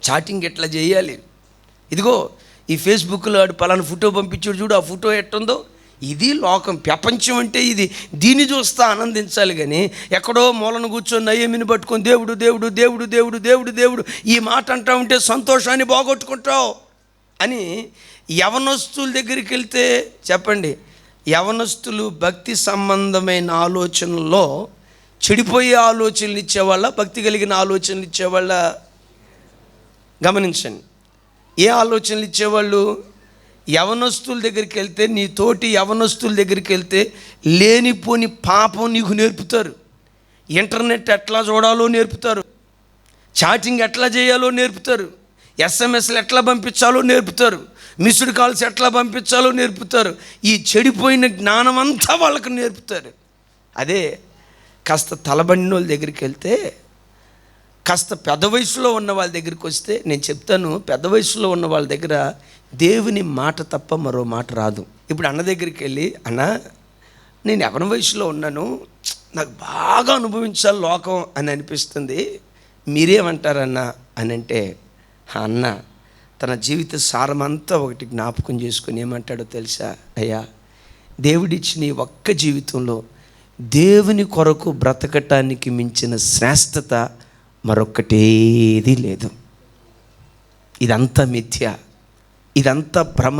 [SPEAKER 1] చాటింగ్ ఎట్లా చేయాలి, ఇదిగో ఈ ఫేస్బుక్లో ఆడు పలానా ఫోటో పంపించాడు చూడు, ఆ ఫోటో ఎట్టుందో. ఇది లోకం, ప్రపంచం అంటే ఇది. దీన్ని చూస్తా ఆనందించాలి. కానీ ఎక్కడో మూలను కూర్చొని నయోమిని పట్టుకొని దేవుడు దేవుడు దేవుడు దేవుడు దేవుడు దేవుడు ఈ మాట అంటా ఉంటే సంతోషాన్ని బాగొట్టుకుంటావు అని యవనస్తుల దగ్గరికి వెళ్తే చెప్పండి, యవనస్తులు భక్తి సంబంధమైన ఆలోచనల్లో చెడిపోయే ఆలోచనలు ఇచ్చేవాళ్ళ, భక్తి కలిగిన ఆలోచనలు ఇచ్చేవాళ్ళ? గమనించండి. ఏ ఆలోచనలు ఇచ్చేవాళ్ళు? యవనస్తుల దగ్గరికి వెళ్తే, నీ తోటి యవనస్తుల దగ్గరికి వెళ్తే లేనిపోని పాపం నీకు నేర్పుతారు. ఇంటర్నెట్ ఎట్లా చూడాలో నేర్పుతారు, చాటింగ్ ఎట్లా చేయాలో నేర్పుతారు, ఎస్ఎంఎస్లు ఎట్లా పంపించాలో నేర్పుతారు, మిస్డ్ కాల్స్ ఎట్లా పంపించాలో నేర్పుతారు. ఈ చెడిపోయిన జ్ఞానం అంతా వాళ్ళకు నేర్పుతారు. అదే కాస్త తలబండిన వాళ్ళ దగ్గరికి వెళ్తే, కాస్త పెద్ద వయసులో ఉన్న వాళ్ళ దగ్గరికి వస్తే, నేను చెప్తాను, పెద్ద వయసులో ఉన్న వాళ్ళ దగ్గర దేవుని మాట తప్ప మరో మాట రాదు. ఇప్పుడు అన్న దగ్గరికి వెళ్ళి, అన్న నేను ఎవరి వయసులో ఉన్నాను, నాకు బాగా అనుభవించాలి లోకం అని అనిపిస్తుంది, మీరేమంటారన్న అని అంటే, అన్న తన జీవిత సారమంతా ఒకటి జ్ఞాపకం చేసుకుని ఏమంటాడో తెలుసా? అయ్యా, దేవుడిచ్చిన ఈ ఒక్క జీవితంలో దేవుని కొరకు బ్రతకటానికి మించిన శ్రేష్టత మరొక్కటేది లేదు. ఇదంతా మిథ్య, ఇదంతా భ్రమ,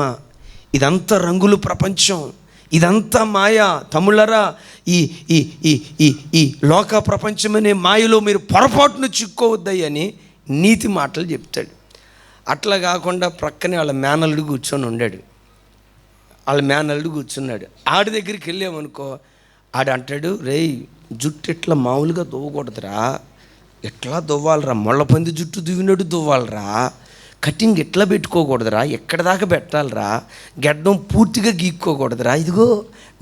[SPEAKER 1] ఇదంతా రంగుల ప్రపంచం, ఇదంతా మాయా. తమ్ముళ్ళరా, ఈ ఈ ఈ ఈ ఈ లోక ప్రపంచమనే మాయలో మీరు పొరపాటును చిక్కోవద్దయ్యని నీతి మాటలు చెప్తాడు. అట్లా కాకుండా ప్రక్కనే వాళ్ళ మేనల్లుడు కూర్చొని ఉన్నాడు. వాళ్ళ మేనల్లుడు కూర్చున్నాడు. ఆడి దగ్గరికి వెళ్ళామనుకో, ఆడు అంటాడు, రేయ్ జుట్టు ఇట్లా మామూలుగా దువ్వకూడదురా, ఎట్లా దువ్వాలరా, ముళ్ళపంది జుట్టు దువ్వినట్టు దువ్వాలరా, కటింగ్ ఎట్లా పెట్టుకోకూడదురా, ఎక్కడ దాకా పెట్టాలరా, గడ్డం పూర్తిగా గీక్కోకూడదురా, ఇదిగో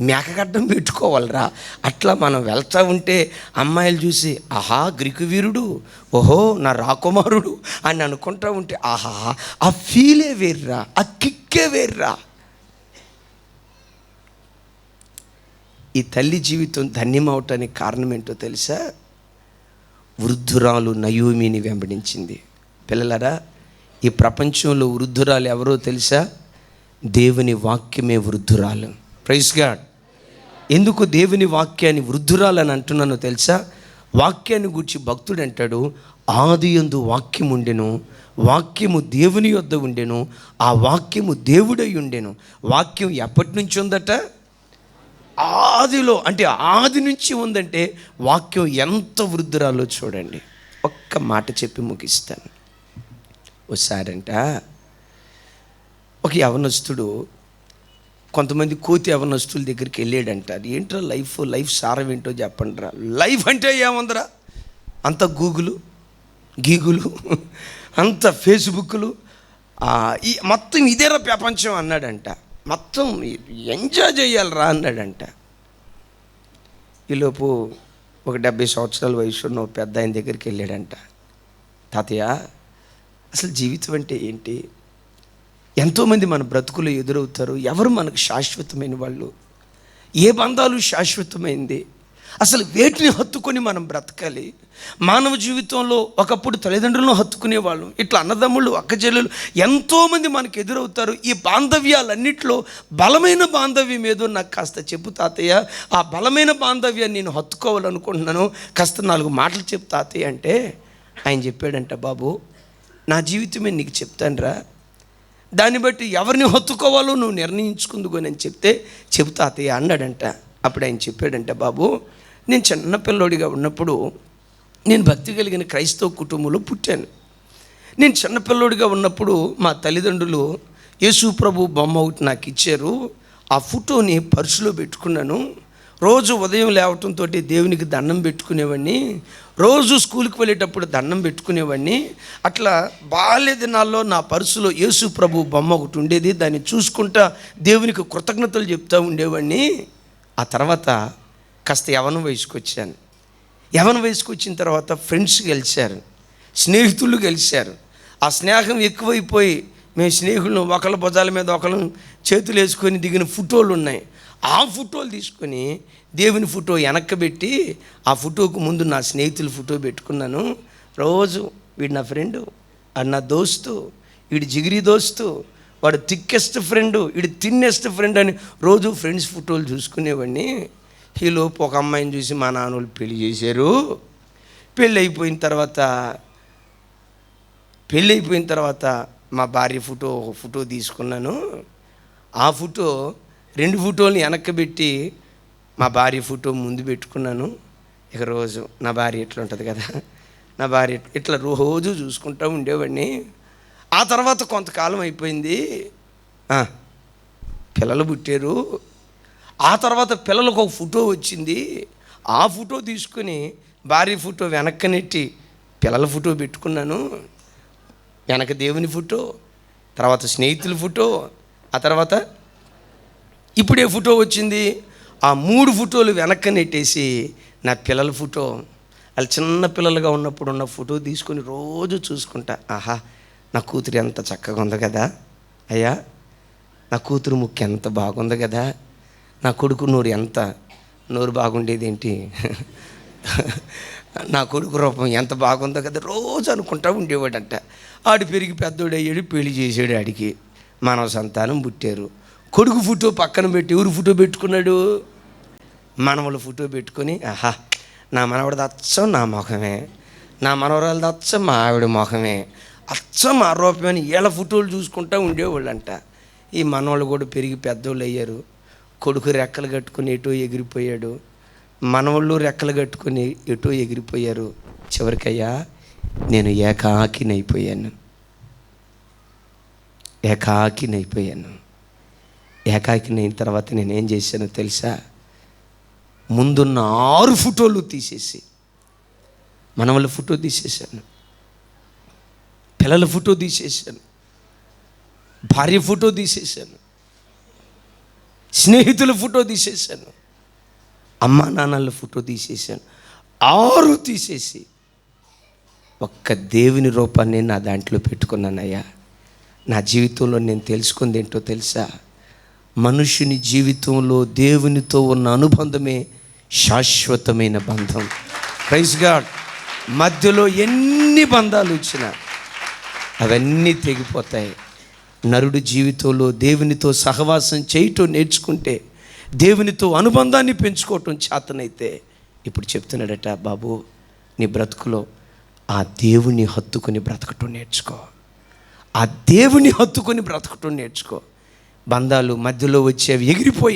[SPEAKER 1] మేకగడ్డం పెట్టుకోవాలరా. అట్లా మనం వెళ్తూ ఉంటే అమ్మాయిలు చూసి, ఆహా గ్రీకు వీరుడు, ఓహో నా రాకుమారుడు అని అనుకుంటూ ఉంటే, ఆహా ఆ ఫీలే వేర్రా, ఆ కిక్కే వేర్రా. ఈ తల్లి జీవితం ధన్యమవటానికి కారణం ఏంటో తెలుసా? వృద్ధురాలు నయోమిని వెంబడించింది. పిల్లలారా, ఈ ప్రపంచంలో వృద్ధురాలు ఎవరో తెలుసా? దేవుని వాక్యమే వృద్ధురాలు. Praise God. ఎందుకు దేవుని వాక్యాన్ని వృద్ధురాలు అని అంటున్నానో తెలుసా? వాక్యాన్ని గురించి భక్తుడు అంటాడు, ఆదియందు వాక్యం ఉండెను, వాక్యము దేవుని యొద్ద ఉండెను, ఆ వాక్యము దేవుడై ఉండెను. వాక్యం ఎప్పటి నుంచి ఉందట? ఆదిలో. అంటే ఆది నుంచి ఉందంటే వాక్యం ఎంత వృద్ధురాలో చూడండి. ఒక్క మాట చెప్పి ముగిస్తాను. ఒకసారంట ఒక యవనస్తుడు కొంతమంది కోతి యవనస్తుల దగ్గరికి వెళ్ళాడంటారు. ఏంట్రా లైఫ్ సారం ఏంటో చెప్పండి రా. లైఫ్ అంటే ఏముందిరా, అంత గీగులు అంత ఫేస్బుక్లు, ఈ మొత్తం ఇదేరా ప్రపంచం అన్నాడంట. మొత్తం ఎంజాయ్ చేయాలరా అన్నాడంట. ఈలోపు ఒక 70 సంవత్సరాల వయసు ఉన్న పెద్ద ఆయన దగ్గరికి వెళ్ళాడంట. తాతయ్య, అసలు జీవితం అంటే ఏంటి? ఎంతోమంది మన బ్రతుకులు ఎదురవుతారు. ఎవరు మనకు శాశ్వతమైన వాళ్ళు? ఏ బంధాలు శాశ్వతమైంది? అసలు వేటిని హత్తుకొని మనం బ్రతకాలి? మానవ జీవితంలో ఒకప్పుడు తల్లిదండ్రులను హత్తుకునేవాళ్ళు, ఇట్లా అన్నదమ్ముళ్ళు అక్కచెల్లెలు ఎంతోమంది మనకు ఎదురవుతారు. ఈ బాంధవ్యాలన్నింటిలో బలమైన బాంధవ్యం ఏదో నాకు కాస్త చెప్పు తాతయ్య, ఆ బలమైన బాంధవ్యాన్ని నేను హత్తుకోవాలనుకుంటున్నాను, కాస్త 4 మాటలు చెప్పు తాతయ్య అంటే ఆయన చెప్పాడంట, బాబు నా జీవితమే నీకు చెప్తానురా, దాన్ని బట్టి ఎవరిని హత్తుకోవాలో నువ్వు నిర్ణయించుకుందుకొని అని చెప్పు తాతయ్య అన్నాడంట. అప్పుడు ఆయన చెప్పాడంట, బాబు నేను చిన్నపిల్లోడిగా ఉన్నప్పుడు నేను భక్తి కలిగిన క్రైస్తవ కుటుంబంలో పుట్టాను. నేను చిన్నపిల్లోడిగా ఉన్నప్పుడు మా తల్లిదండ్రులు యేసు ప్రభు బొమ్మ ఒకటి నాకు ఇచ్చారు. ఆ ఫోటోని పర్సులో పెట్టుకున్నాను. రోజు ఉదయం లేవటంతో దేవునికి దండం పెట్టుకునేవాడిని, రోజు స్కూల్కి వెళ్ళేటప్పుడు దండం పెట్టుకునేవాడిని. అట్లా బాల్య దినాల్లో నా పర్సులో యేసు ప్రభు బొమ్మ ఒకటి ఉండేది, దాన్ని చూసుకుంటా దేవునికి కృతజ్ఞతలు చెప్తూ ఉండేవాడిని. ఆ తర్వాత కాస్త యవ్వన వయసుకు వచ్చాను. యవ్వన వయసుకు వచ్చిన తర్వాత ఫ్రెండ్స్ గెలిచారు, స్నేహితులు గెలిచారు. ఆ స్నేహం ఎక్కువైపోయి మేము స్నేహితులను ఒకళ్ళ భుజాల మీద ఒకళ్ళు చేతులు వేసుకొని దిగిన ఫోటోలు ఉన్నాయి. ఆ ఫోటోలు తీసుకొని దేవుని ఫోటో వెనక్కబెట్టి ఆ ఫోటోకు ముందు నా స్నేహితుల ఫోటో పెట్టుకున్నాను. రోజు వీడు నా ఫ్రెండు, అది నా దోస్తు, వీడి జిగిరి దోస్తు, వాడు థిక్కెస్ట్ ఫ్రెండు, వీడు థిన్నెస్ట్ ఫ్రెండ్ అని రోజు ఫ్రెండ్స్ ఫోటోలు చూసుకునేవాడిని. ఈలోపు ఒక అమ్మాయిని చూసి మా నాన్నోళ్ళు పెళ్లి చేశారు. పెళ్ళి అయిపోయిన తర్వాత మా భార్య ఫోటో తీసుకున్నాను. ఆ ఫోటో 2 ఫోటోలు వెనక్కబెట్టి మా భార్య ఫోటో ముందు పెట్టుకున్నాను. ఇక రోజు నా భార్య ఎట్లా ఉంటుంది కదా, నా భార్య ఇట్లా రోజు చూసుకుంటూ ఉండేవాడిని. ఆ తర్వాత కొంతకాలం అయిపోయింది, పిల్లలు పుట్టారు. ఆ తర్వాత పిల్లలకు ఒక ఫోటో వచ్చింది. ఆ ఫోటో తీసుకుని భార్య ఫోటో వెనక్కి నెట్టి పిల్లల ఫోటో పెట్టుకున్నాను. వెనక దేవుని ఫోటో, తర్వాత స్నేహితుల ఫోటో, ఆ తర్వాత ఇప్పుడే ఫోటో వచ్చింది. ఆ 3 ఫోటోలు వెనక్కి నెట్టేసి నా పిల్లల ఫోటో, వాళ్ళు చిన్న పిల్లలుగా ఉన్నప్పుడు ఉన్న ఫోటో తీసుకొని రోజు చూసుకుంటా. ఆహా, నా కూతురు ఎంత చక్కగా ఉంది కదా, అయ్యా నా కూతురు ముక్కు ఎంత బాగుంది కదా, నా కొడుకు నోరు బాగుండేదేంటి, నా కొడుకు రూపం ఎంత బాగుందో కదా రోజు అనుకుంటా ఉండేవాడంట. ఆడు పెరిగి పెద్దోడు అయ్యాడు, పెళ్లి చేసాడు, ఆడికి మానవ సంతానం పుట్టారు. కొడుకు ఫోటో పక్కన పెట్టి ఎవరు ఫోటో పెట్టుకున్నాడు? మనవల ఫోటో పెట్టుకొని, ఆహా నా మనవడిది అచ్చం నా ముఖమే, నా మనవరాలది అచ్చం మా ఆవిడ ముఖమే, అచ్చం మా రూపమని వీళ్ళ ఫోటోలు చూసుకుంటూ ఉండేవాళ్ళంట. ఈ మనవాళ్ళు కూడా పెరిగి పెద్దోళ్ళు అయ్యారు. కొడుకు రెక్కలు కట్టుకుని ఎటో ఎగిరిపోయాడు, మనవాళ్ళు రెక్కలు కట్టుకుని ఎటో ఎగిరిపోయారు. చివరికయ్యా నేను ఏకాకినైపోయాను. ఏకాకినైన తర్వాత నేనేం చేశానో తెలుసా? ముందున్న 6 ఫోటోలు తీసేసి మనవాళ్ళ ఫోటో తీసేశాను, పిల్లల ఫోటో తీసేశాను, భార్య ఫోటో తీసేశాను, స్నేహితుల ఫోటో తీసేశాను, అమ్మా నాన్నల ఫోటో తీసేశాను. 6 తీసేసి ఒక్క దేవుని రూపాన్ని నా దాంట్లో పెట్టుకున్నానయ్యా. నా జీవితంలో నేను తెలుసుకుంది ఏంటో తెలుసా? మనుషుని జీవితంలో దేవునితో ఉన్న అనుబంధమే శాశ్వతమైన బంధం. Praise God. మధ్యలో ఎన్ని బంధాలు వచ్చినా అవన్నీ తెగిపోతాయి. నరుడు జీవితంలో దేవునితో సహవాసం చేయటం నేర్చుకుంటే, దేవునితో అనుబంధాన్ని పెంచుకోవటం చేతనైతే, ఇప్పుడు చెప్తున్నాడట, బాబు నీ బ్రతుకులో ఆ దేవుని హత్తుకొని బ్రతకటం నేర్చుకో, ఆ దేవుని హత్తుకొని బ్రతకటం నేర్చుకో. బంధాలు మధ్యలో వచ్చేవి ఎగిరిపోయి